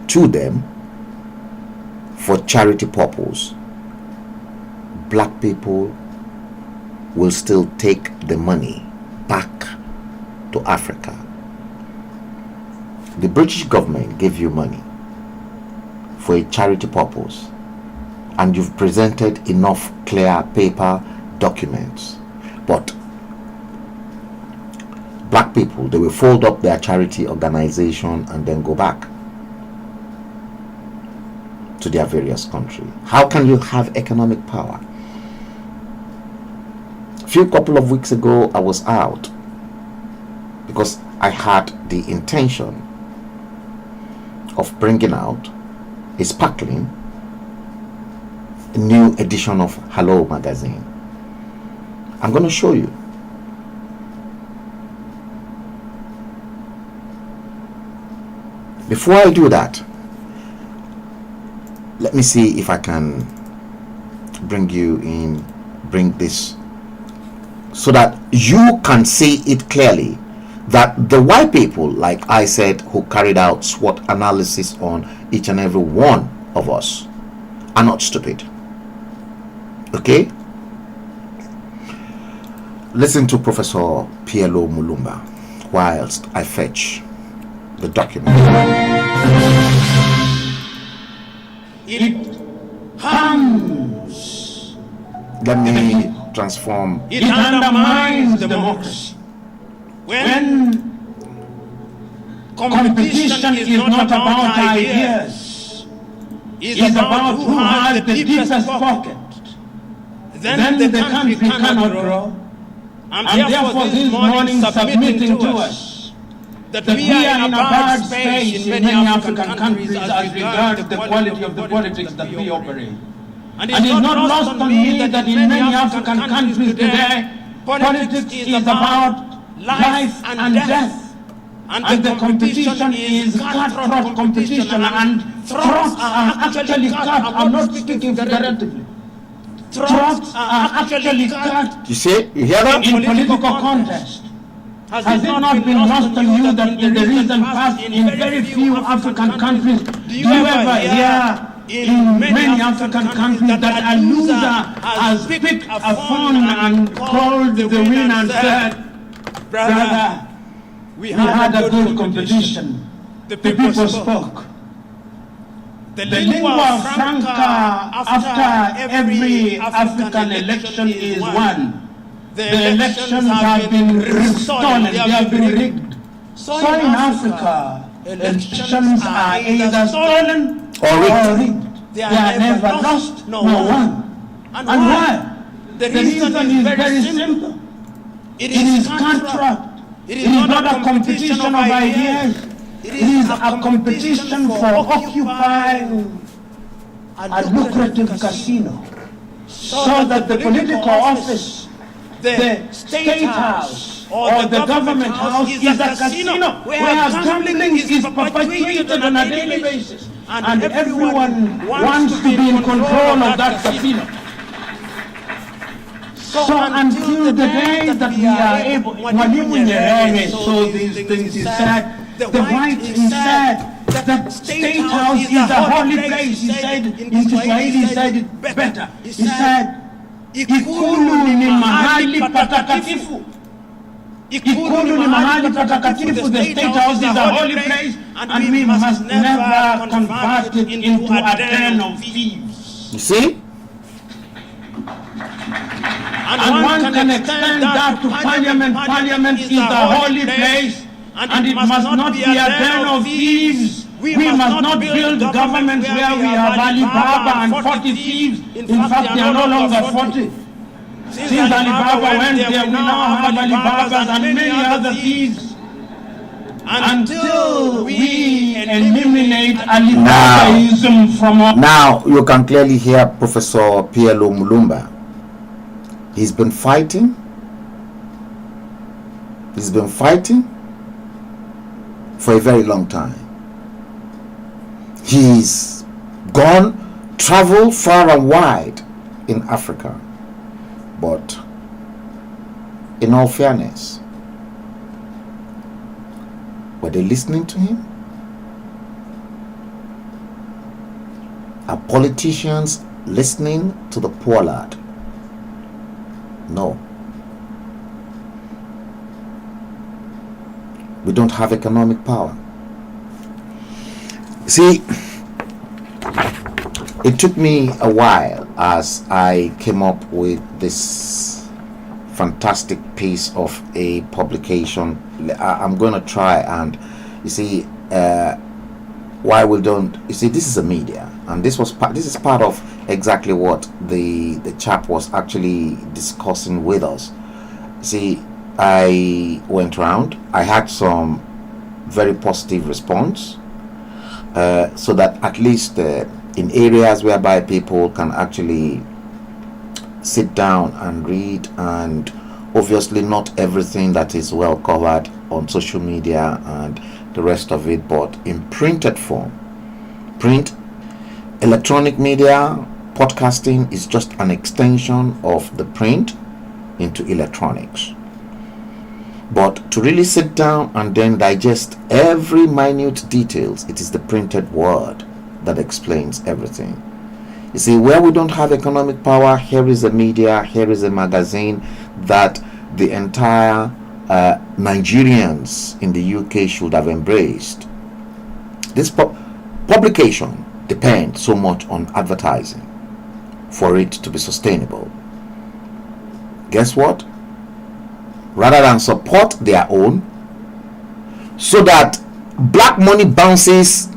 to them for charity purpose, black people will still take the money back to Africa. The British government gave you money for a charity purpose, and you've presented enough clear paper documents, but black people, they will fold up their charity organization and then go back to their various countries. How can you have economic power? A few couple of weeks ago, I was out because I had the intention of bringing out a sparkling new edition of Hello magazine. I'm going to show you. Before I do that, let me see if I can bring this so that you can see it clearly, that the white people, like I said, who carried out SWOT analysis on each and every one of us, are not stupid. Okay? Listen to Professor PLO Mulumba whilst I fetch the document. It harms. Let me transform. It undermines democracy. When competition is not about ideas, it's about who has the deepest pocket, then the country cannot grow. And therefore this morning submitting to us that we are in a bad space in many African countries as regards the quality of the politics that we operate. And it's not lost on me that in many African countries today, politics is about life and death. And the competition is cutthroat competition, and throats are actually cut. I'm not speaking figuratively. Throats are actually cut. You see, you hear that? In political contest. Has it not been lost on you that in the recent past, in very few African countries, do you ever hear in many African countries that a loser has picked a phone and called the winner and said, brother, we had a good competition. The people spoke. The lingua franca after every African election is one. The elections have been stolen, they have been rigged. So in Africa, elections are either stolen or rigged. They are never lost nor won. And why? The reason is very simple. It is contract. It is not a competition of ideas. It is a competition for occupying a lucrative casino. So that the political office, the state house, or the government house is a casino where gambling is perpetuated on a daily basis. And everyone wants to be in control of that casino. So until the day that we are able, Mwalimu Nyerere saw these things, he said, the white said that state house is a holy place. He said, in Kiswahili, he said it better. He said, Ikulu ni mahali patakatifu. Ikulu ni mahali patakatifu. The state house is a holy place, and we must never convert it into a den of thieves. You see? And one can extend that to Parliament. Parliament is the holy place, and it must not be a den of thieves. We must not build governments where we have Alibaba and 40 thieves. In fact, they are no longer 40. Since Alibaba went there, we now have Alibabas and many other thieves. Until we eliminate Alibabaism from our... Now, you can clearly hear Professor P.L.O. Mulumba. He's been fighting. He's been fighting for a very long time. He's gone, traveled far and wide in Africa. But in all fairness, were they listening to him? Are politicians listening to the poor lad? No. We don't have economic power. See, it took me a while as I came up with this fantastic piece of a publication. I'm going to try and, you see, why we don't, you see, this is a media, and this is part of exactly what the chap was actually discussing with us. See, I went around, I had some very positive response, so that at least in areas whereby people can actually sit down and read, and obviously not everything that is well covered on social media and the rest of it, but in printed form. Print, electronic media, podcasting is just an extension of the print into electronics. But to really sit down and then digest every minute details, it is the printed word that explains everything. You see, where we don't have economic power, here is a media, here is a magazine that the entire Nigerians in the UK should have embraced. This publication depends so much on advertising for it to be sustainable. Guess what? Rather than support their own, so that black money bounces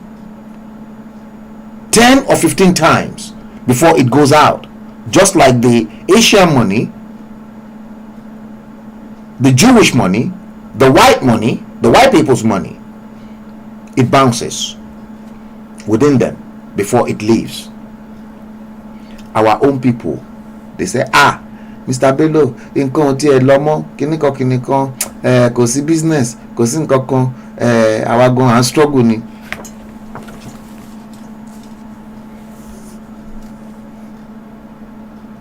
10 or 15 times before it goes out, just like the Asian money, the Jewish money, the white people's money, it bounces within them before it leaves. our own people, they say, ah, Mr. Bello, nǹkan tí ẹ lọ́mọ́ kìnnìkan kò sí business kò sí nǹkan kan àwa gan à ń struggle ni.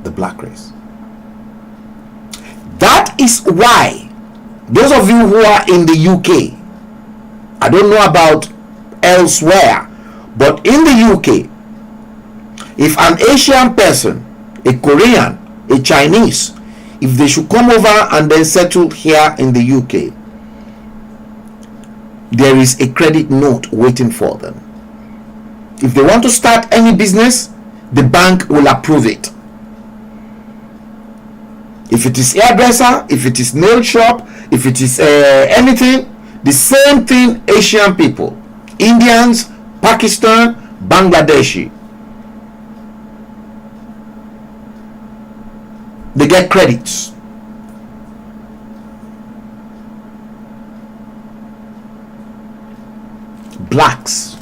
The black race. That is why those of you who are in the UK, I don't know about elsewhere, but in the UK, if an Asian person, a Korean, a Chinese, if they should come over and then settle here in the UK, there is a credit note waiting for them. If they want to start any business, the bank will approve it. If it is hairdresser, if it is nail shop, if it is anything, the same thing Asian people, Indians, Pakistan, Bangladeshi, they get credits. Blacks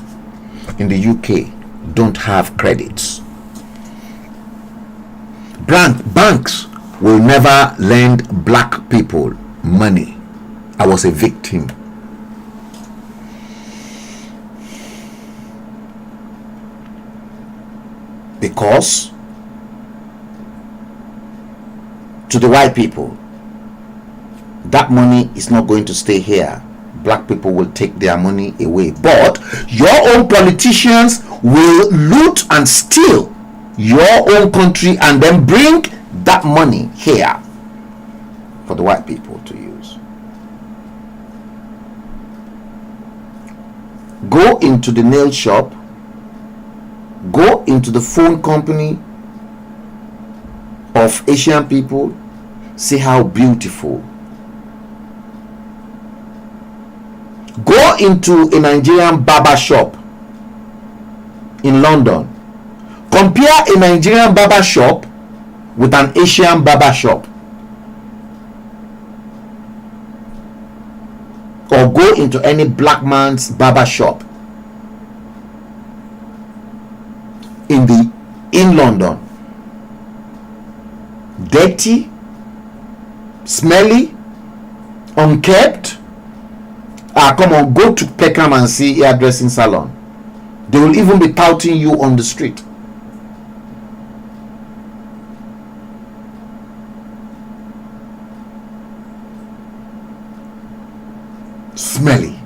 in the UK don't have credits. Banks will never lend black people money. I was a victim. Because to the white people, that money is not going to stay here. Black people will take their money away. But your own politicians will loot and steal your own country and then bring that money here for the white people to use. Go into the nail shop, go into the phone company of Asian people, see how beautiful. Go into a Nigerian barber shop in London. Compare a Nigerian barber shop with an Asian barber shop. Or go into any black man's barber shop in London. Dirty, smelly, unkempt. Come on, go to Peckham and see hairdressing salon. They will even be touting you on the street. Smelly.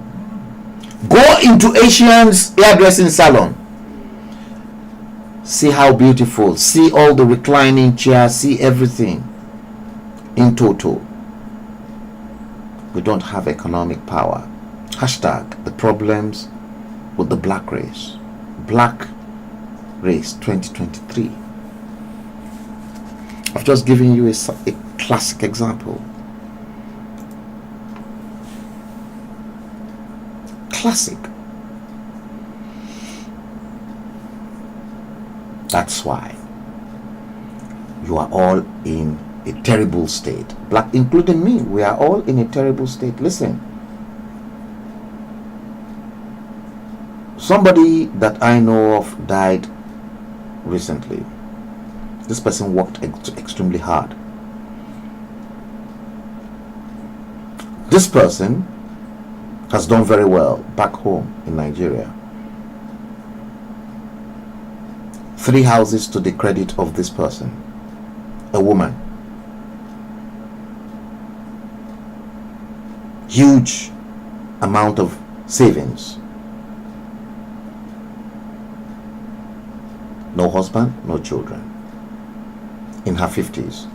Go into Asian's hairdressing salon. See how beautiful. See all the reclining chairs. See everything in total. We don't have economic power. Hashtag the problems with the black race. Black race 2023. I've just given you a classic example. Classic. That's why you are all in a terrible state. Black, including me, we are all in a terrible state. Listen, somebody that I know of died recently. This person worked extremely hard. This person has done very well back home in Nigeria. 3 houses to the credit of this person, a woman. Huge amount of savings. No husband, no children. In her 50s.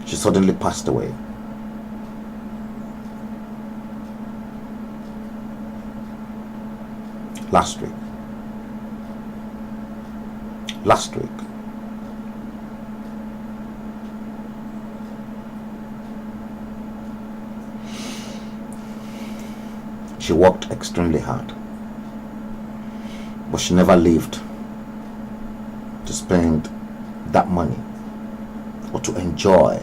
She suddenly passed away. Last week. She worked extremely hard, but she never lived to spend that money or to enjoy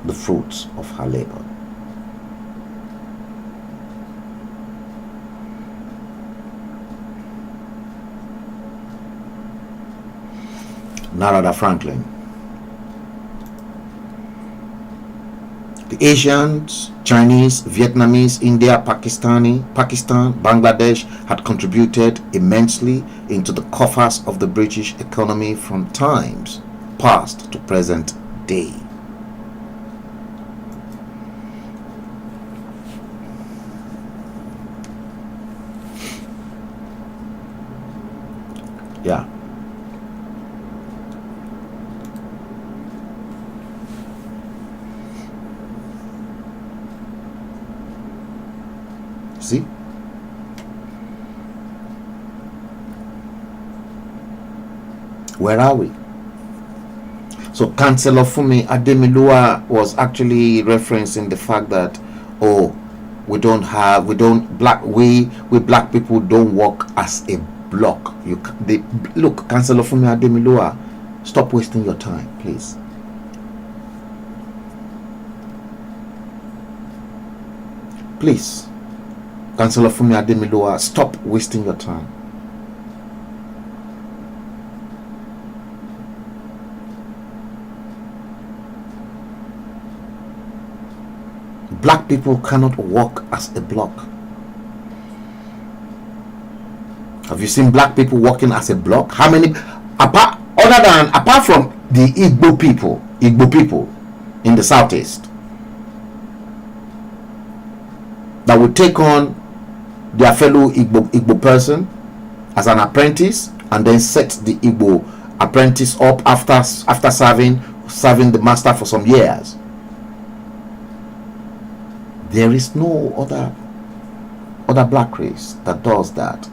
the fruits of her labor. Narada Franklin. The Asians, Chinese, Vietnamese, India, Pakistan, Bangladesh had contributed immensely into the coffers of the British economy from times past to present day. Yeah. See? Where are we? So Chancellor Fumi Ademilua was actually referencing the fact that, oh, we black people don't work as a block. Look, Chancellor Fumi Ademilua, stop wasting your time, please. Please, Chancellor Fumi Ademilua, stop wasting your time. Black people cannot work as a block. Have you seen black people working as a block? How many, apart from the Igbo people in the southeast, that would take on their fellow Igbo person as an apprentice and then set the Igbo apprentice up after serving the master for some years. There is no other black race that does that.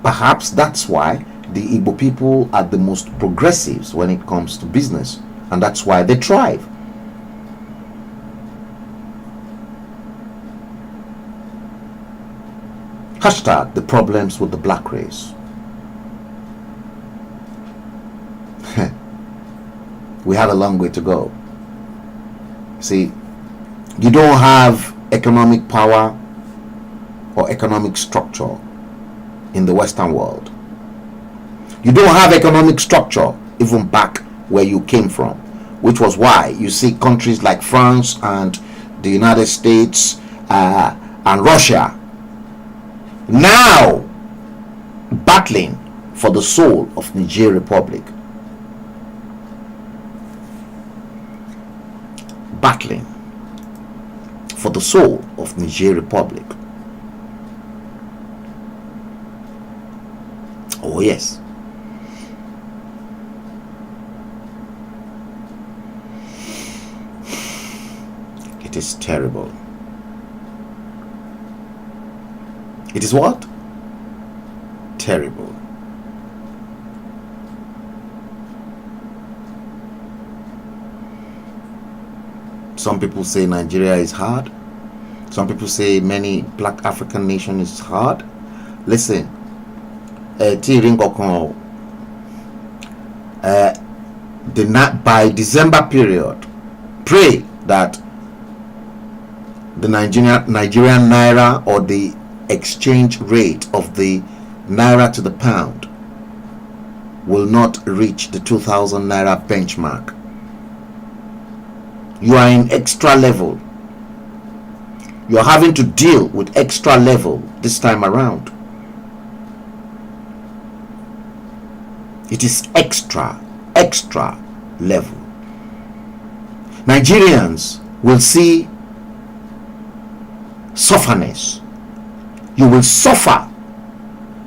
Perhaps that's why the Igbo people are the most progressives when it comes to business, and that's why they thrive. Hashtag the problems with the black race. We have a long way to go. See, you don't have economic power or economic structure in the Western world. You don't have economic structure even back where you came from, which was why you see countries like France and the United States and Russia now battling for the soul of Niger Republic. Battling for the soul of Niger Republic. Oh yes. It is terrible. It is what? Terrible. Some people say Nigeria is hard. Some people say many black African nation is hard. Listen, by December period, pray that the Nigerian naira, or the exchange rate of the naira to the pound, will not reach the 2,000 naira benchmark. You are in extra level. You are having to deal with extra level this time around. It is extra level. Nigerians will see sufferness. You will suffer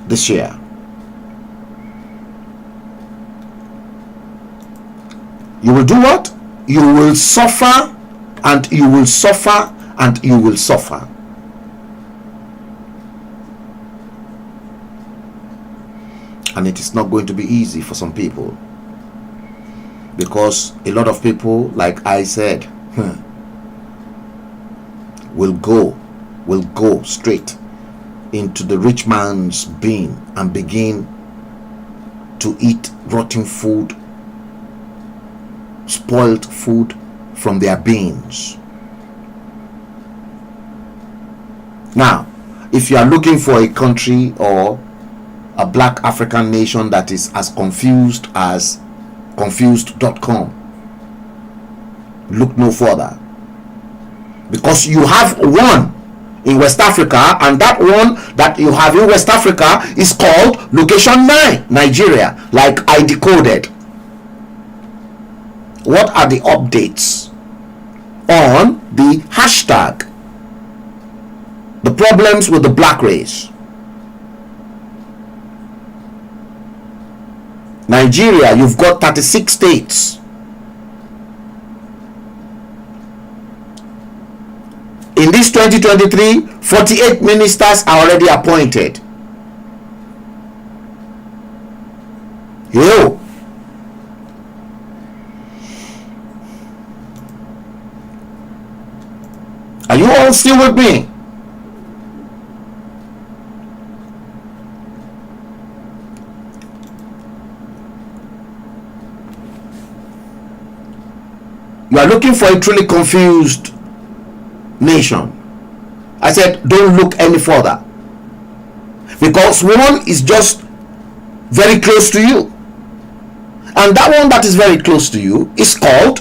this year. You will do what? You will suffer, and you will suffer, and you will suffer. And it is not going to be easy for some people, because a lot of people, like I said, will go straight into the rich man's bin and begin to eat rotten food, spoiled food from their bins. Now, if you are looking for a country or a black African nation that is as confused as confused.com, look no further, because you have one in West Africa, and that one that you have in West Africa is called Location 9 Nigeria, like I decoded. What are the updates on the hashtag, the problems with the black race? Nigeria, you've got 36 states. In this 2023, 48 ministers are already appointed. Yo. Are you all still with me? You are looking for a truly confused nation. I said, don't look any further, because one is just very close to you, and that one that is very close to you is called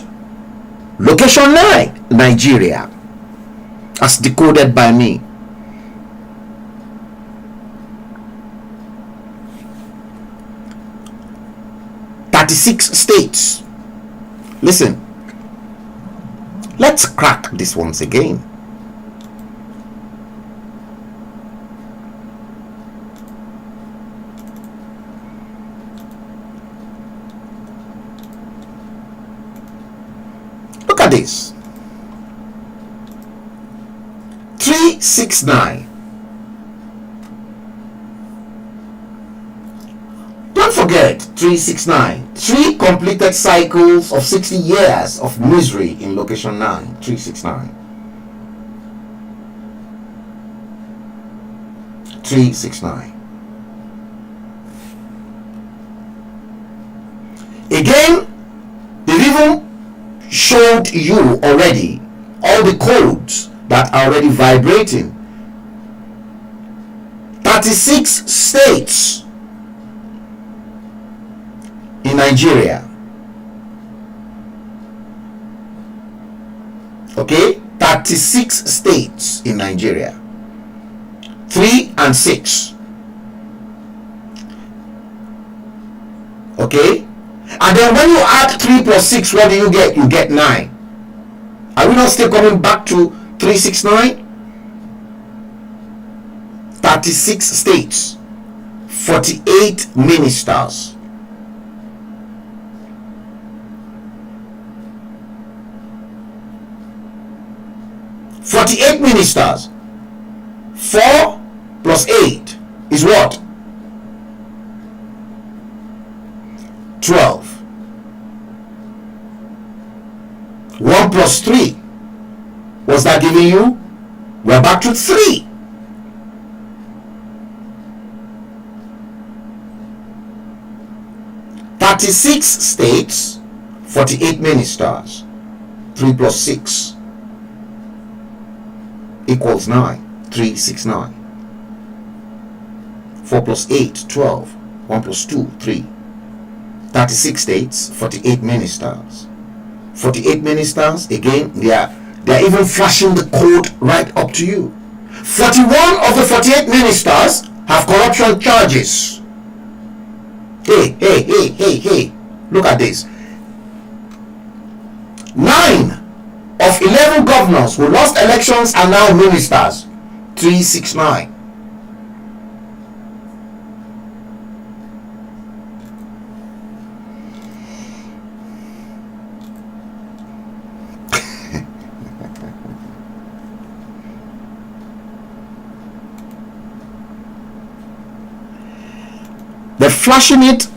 Location 9 Nigeria, as decoded by me. States. Listen, let's crack this once again. Look at this. 369. Don't forget 369. 3 completed cycles of 60 years of misery in Location 9. 369. 369. Again, they've even showed you already all the codes that are already vibrating. 36 states in Nigeria. Okay, 36 states in Nigeria. 3 and 6. Okay, and then when you add 3 plus 6, what do you get? You get 9. Are we not still coming back to 369? 36 states, 48 ministers. (48 ministers). 4 plus 8 is what? 12. 1 plus 3. What's that giving you? We're back to 3. (36 states, 48 ministers). 3 plus 6 equals 9. 369. 4 plus 8, 12. 1 plus 2, 3. 36 states, 48 ministers. 48 ministers, again, they are even flashing the code right up to you. 41 of the 48 ministers have corruption charges. Hey, look at this. 9 of 11 governors who lost elections are now ministers. 369. They're flashing it.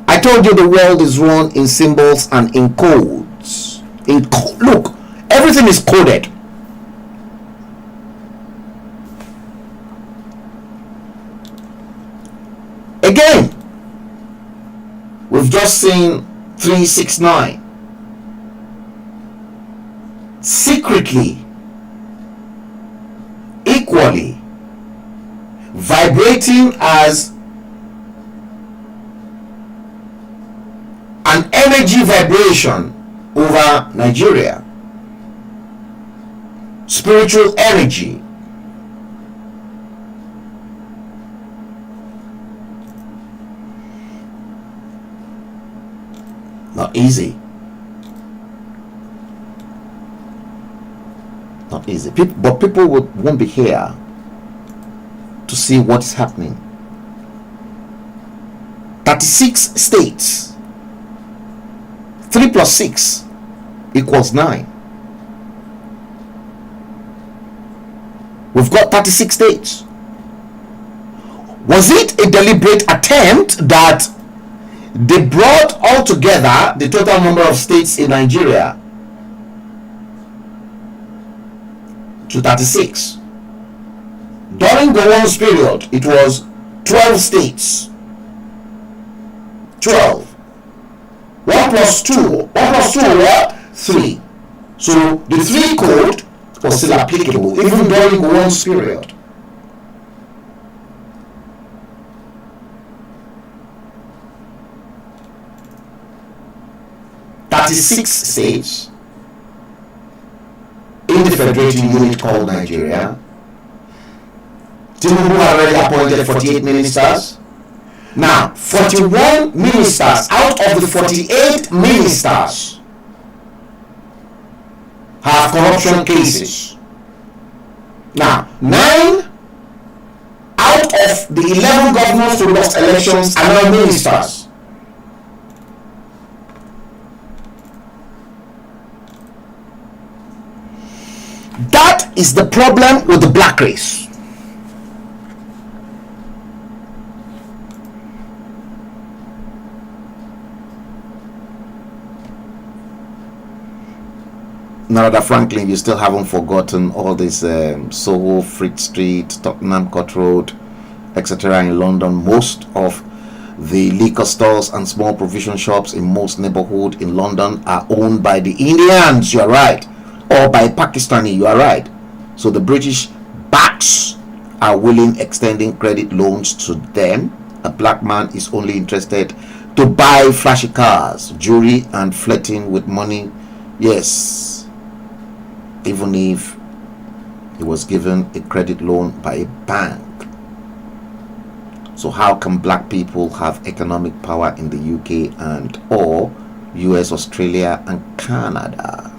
I told you the world is run in symbols and in codes. Look, everything is coded. Again, we've just seen 369 secretly equally vibrating as an energy vibration over Nigeria, spiritual energy. Not easy. Not easy. But people won't be here to see what is happening. 36 states. 3 plus 6 equals 9. We've got 36 states. Was it a deliberate attempt that they brought all together the total number of states in Nigeria to 36? During the Gowon's period, it was 12 states. 12. 1 plus 2. 1 plus 2 what? 3. So the 3 code was still applicable even during Gowon's period. Six states in the federating unit called Nigeria. Tinubu already appointed 48 ministers. Now, 41 ministers out of the 48 ministers have corruption cases. Now, 9 out of the 11 governors who lost elections are now ministers. That is the problem with the black race. Now that Franklin, you still haven't forgotten all this Soho, Fleet Street, Tottenham Court Road, etc. in London. Most of the liquor stores and small provision shops in most neighborhoods in London are owned by the Indians. You're right. Or by Pakistani, you are right. So the British banks are willing extending credit loans to them. A black man is only interested to buy flashy cars, jewelry, and flirting with money. Yes, even if he was given a credit loan by a bank. So how can black people have economic power in the UK and or US, Australia, and Canada?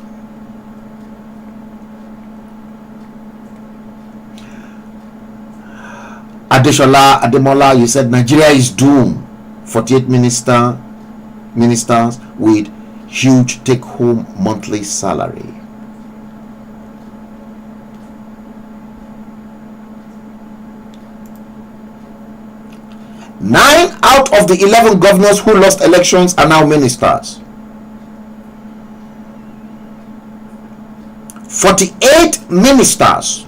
Ademola, you said Nigeria is doomed. 48 ministers with huge take-home monthly salary. Nine out of the 11 governors who lost elections are now ministers. 48 ministers.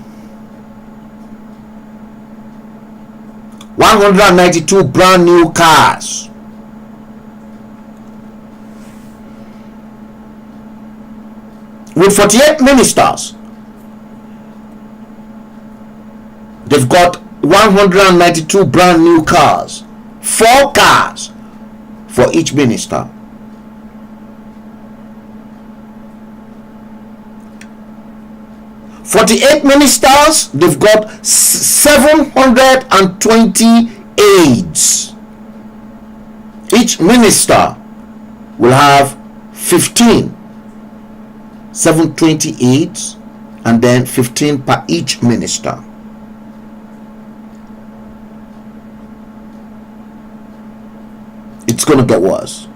192 brand new cars. With 48 ministers, they've got 192 brand new cars. 4 cars for each minister. "48 ministers, they've got 720 aides. Each minister will have 15. 720 aides, and then 15 per each minister. It's going to get worse.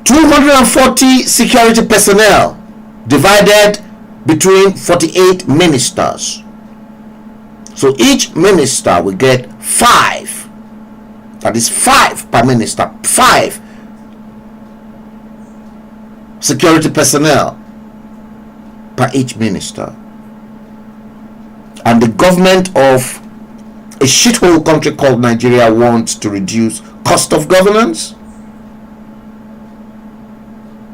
240 security personnel divided between 48 ministers. So each minister will get 5. That is 5 per minister. 5 security personnel per each minister. And the government of a shithole country called Nigeria wants to reduce cost of governance.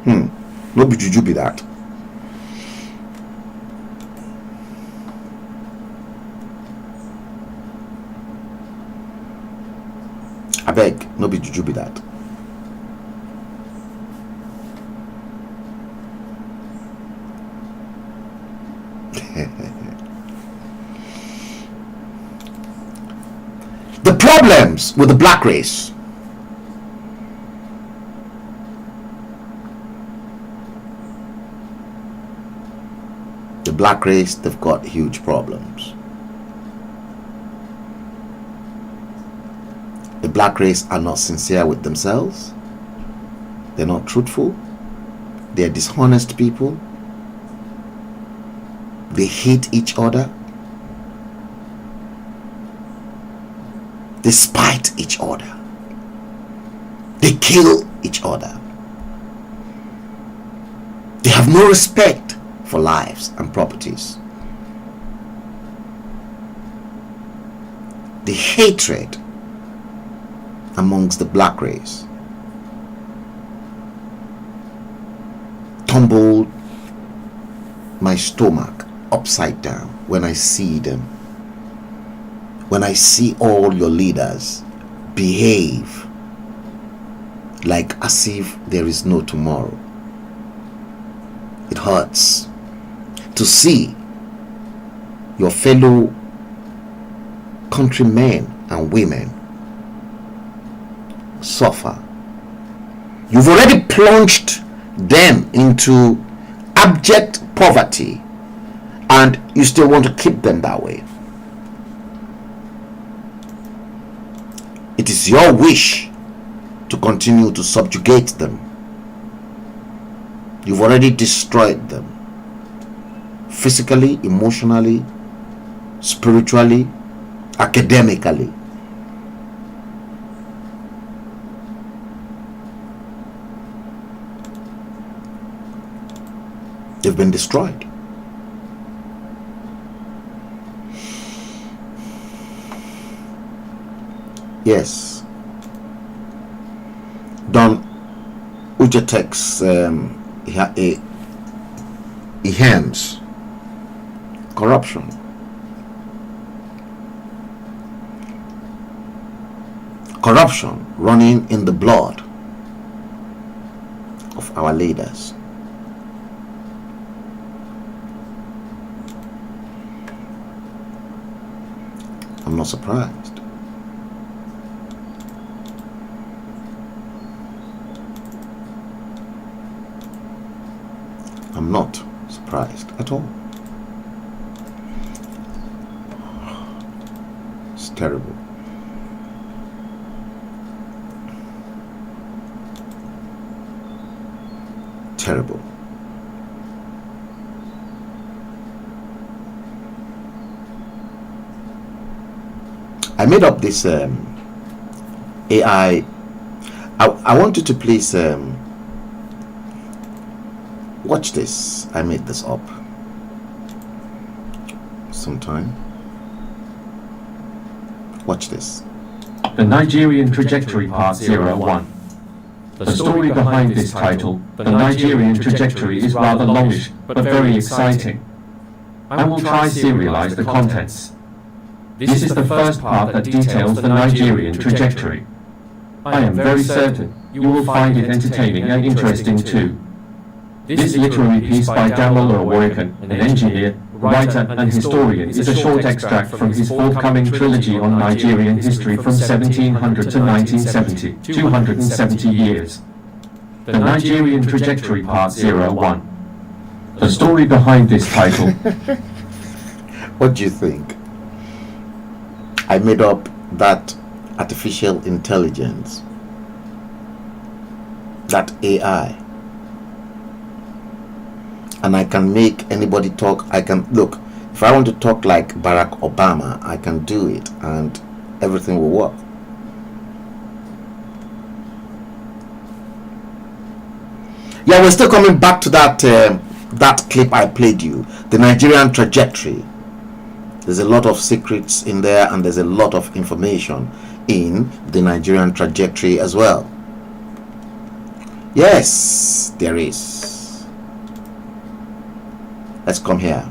No be juju be that. beg, no be juju be that. The problems with the black race. The black race, they've got huge problems. The black race are not sincere with themselves. They're not truthful. They're dishonest people. They hate each other. They spite each other. They kill each other. They have no respect for lives and properties. The hatred amongst the black race tumbled my stomach upside down when I see them. When I see all your leaders behave like as if there is no tomorrow. It hurts to see your fellow countrymen and women suffer. You've already plunged them into abject poverty, and you still want to keep them that way. It is your wish to continue to subjugate them. You've already destroyed them physically, emotionally, spiritually, academically. They've been destroyed. Yes. Don Ujetek's he hems corruption. Corruption running in the blood of our leaders. I'm not surprised. I'm not surprised at all. It's terrible. Terrible. I made up this AI. I want you to please watch this. I made this up sometime. Watch this. The Nigerian Trajectory Part 01. The story behind this title, The Nigerian Trajectory, is rather longish, but very exciting. I will try serialize the contents. This is the first part that details the Nigerian trajectory. I am very certain you will find it entertaining and interesting too. This literary piece by Damola Awoyakan, an engineer, writer and historian, is a short extract from his forthcoming trilogy on Nigerian history from 1700 to 1970, 270 years. The Nigerian Trajectory Part 01. The story behind this title. What do you think? I made up that artificial intelligence, that AI, and I can make anybody talk. I can look, if I want to talk like Barack Obama, I can do it and everything will work. Yeah, we're still coming back to that that clip I played you, the Nigerian trajectory. There's a lot of secrets in there, and there's a lot of information in the Nigerian trajectory as well. Yes, there is. Let's come here.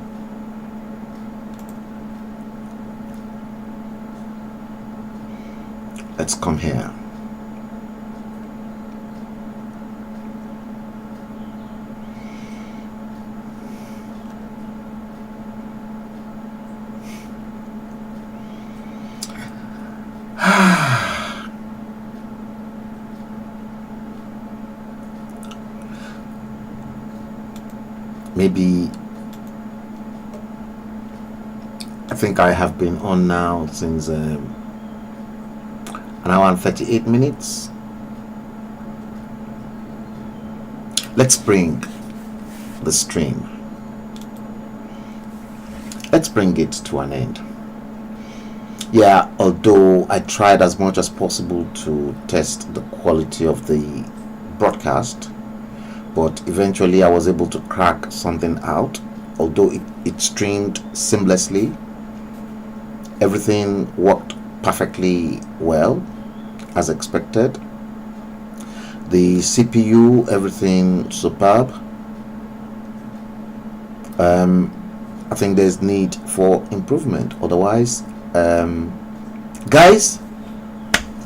Let's come here. maybe I think I have been on now since an hour and 38 minutes. Let's bring the stream. Let's bring it to an end. Yeah, although I tried as much as possible to test the quality of the broadcast, but eventually I was able to crack something out. Although it streamed seamlessly, everything worked perfectly well as expected. The CPU, everything superb. I think there's need for improvement. Otherwise, guys,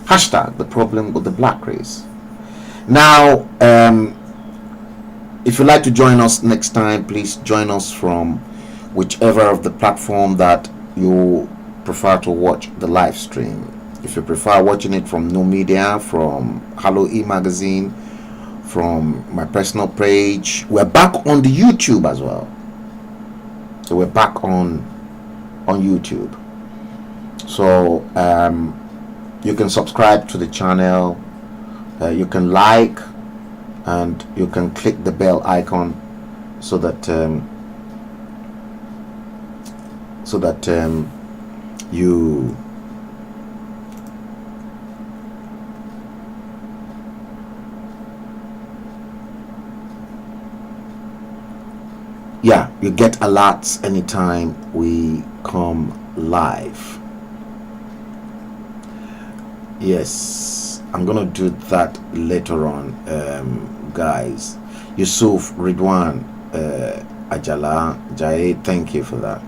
hashtag the problem with the black race. Now, if you'd like to join us next time, please join us from whichever of the platform that you prefer to watch the live stream. If you prefer watching it from NuMedia, from Hello E-Magazine, from my personal page, we're back on the YouTube as well. So we're back on YouTube. So you can subscribe to the channel, you can like, and you can click the bell icon so that you get alerts anytime we come live. Yes, I'm gonna do that later on, guys. Yusuf, Ridwan, Ajala, Jai, thank you for that,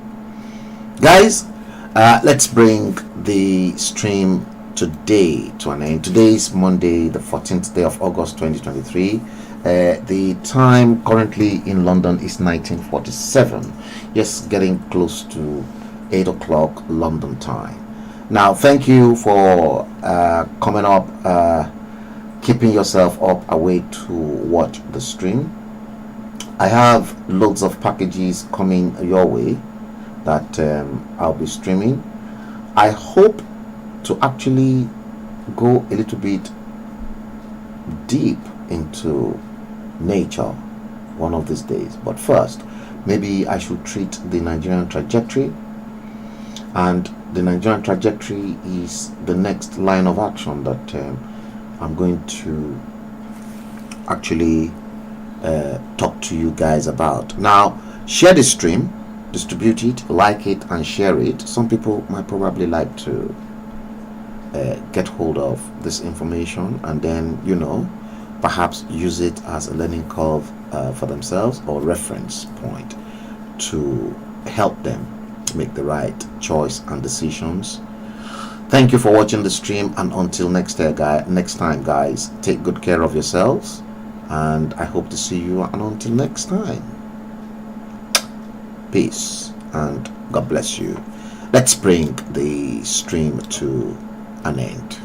guys. Let's bring the stream today to an end. Today is Monday, the 14th day of August 2023. The time currently in London is 1947. Yes, getting close to 8 o'clock London time. Now, thank you for coming up, keeping yourself up awake to watch the stream. I have loads of packages coming your way that I'll be streaming. I hope to actually go a little bit deep into nature one of these days, but first maybe I should treat the Nigerian trajectory, and the Nigerian trajectory is the next line of action that I'm going to actually talk to you guys about. Now, share the stream, distribute it, like it, and share it. Some people might probably like to get hold of this information and then, you know, perhaps use it as a learning curve for themselves or reference point to help them make the right choice and decisions. Thank you for watching the stream, and until next time, guys, take good care of yourselves, and I hope to see you, and until next time, peace and God bless you. Let's bring the stream to an end.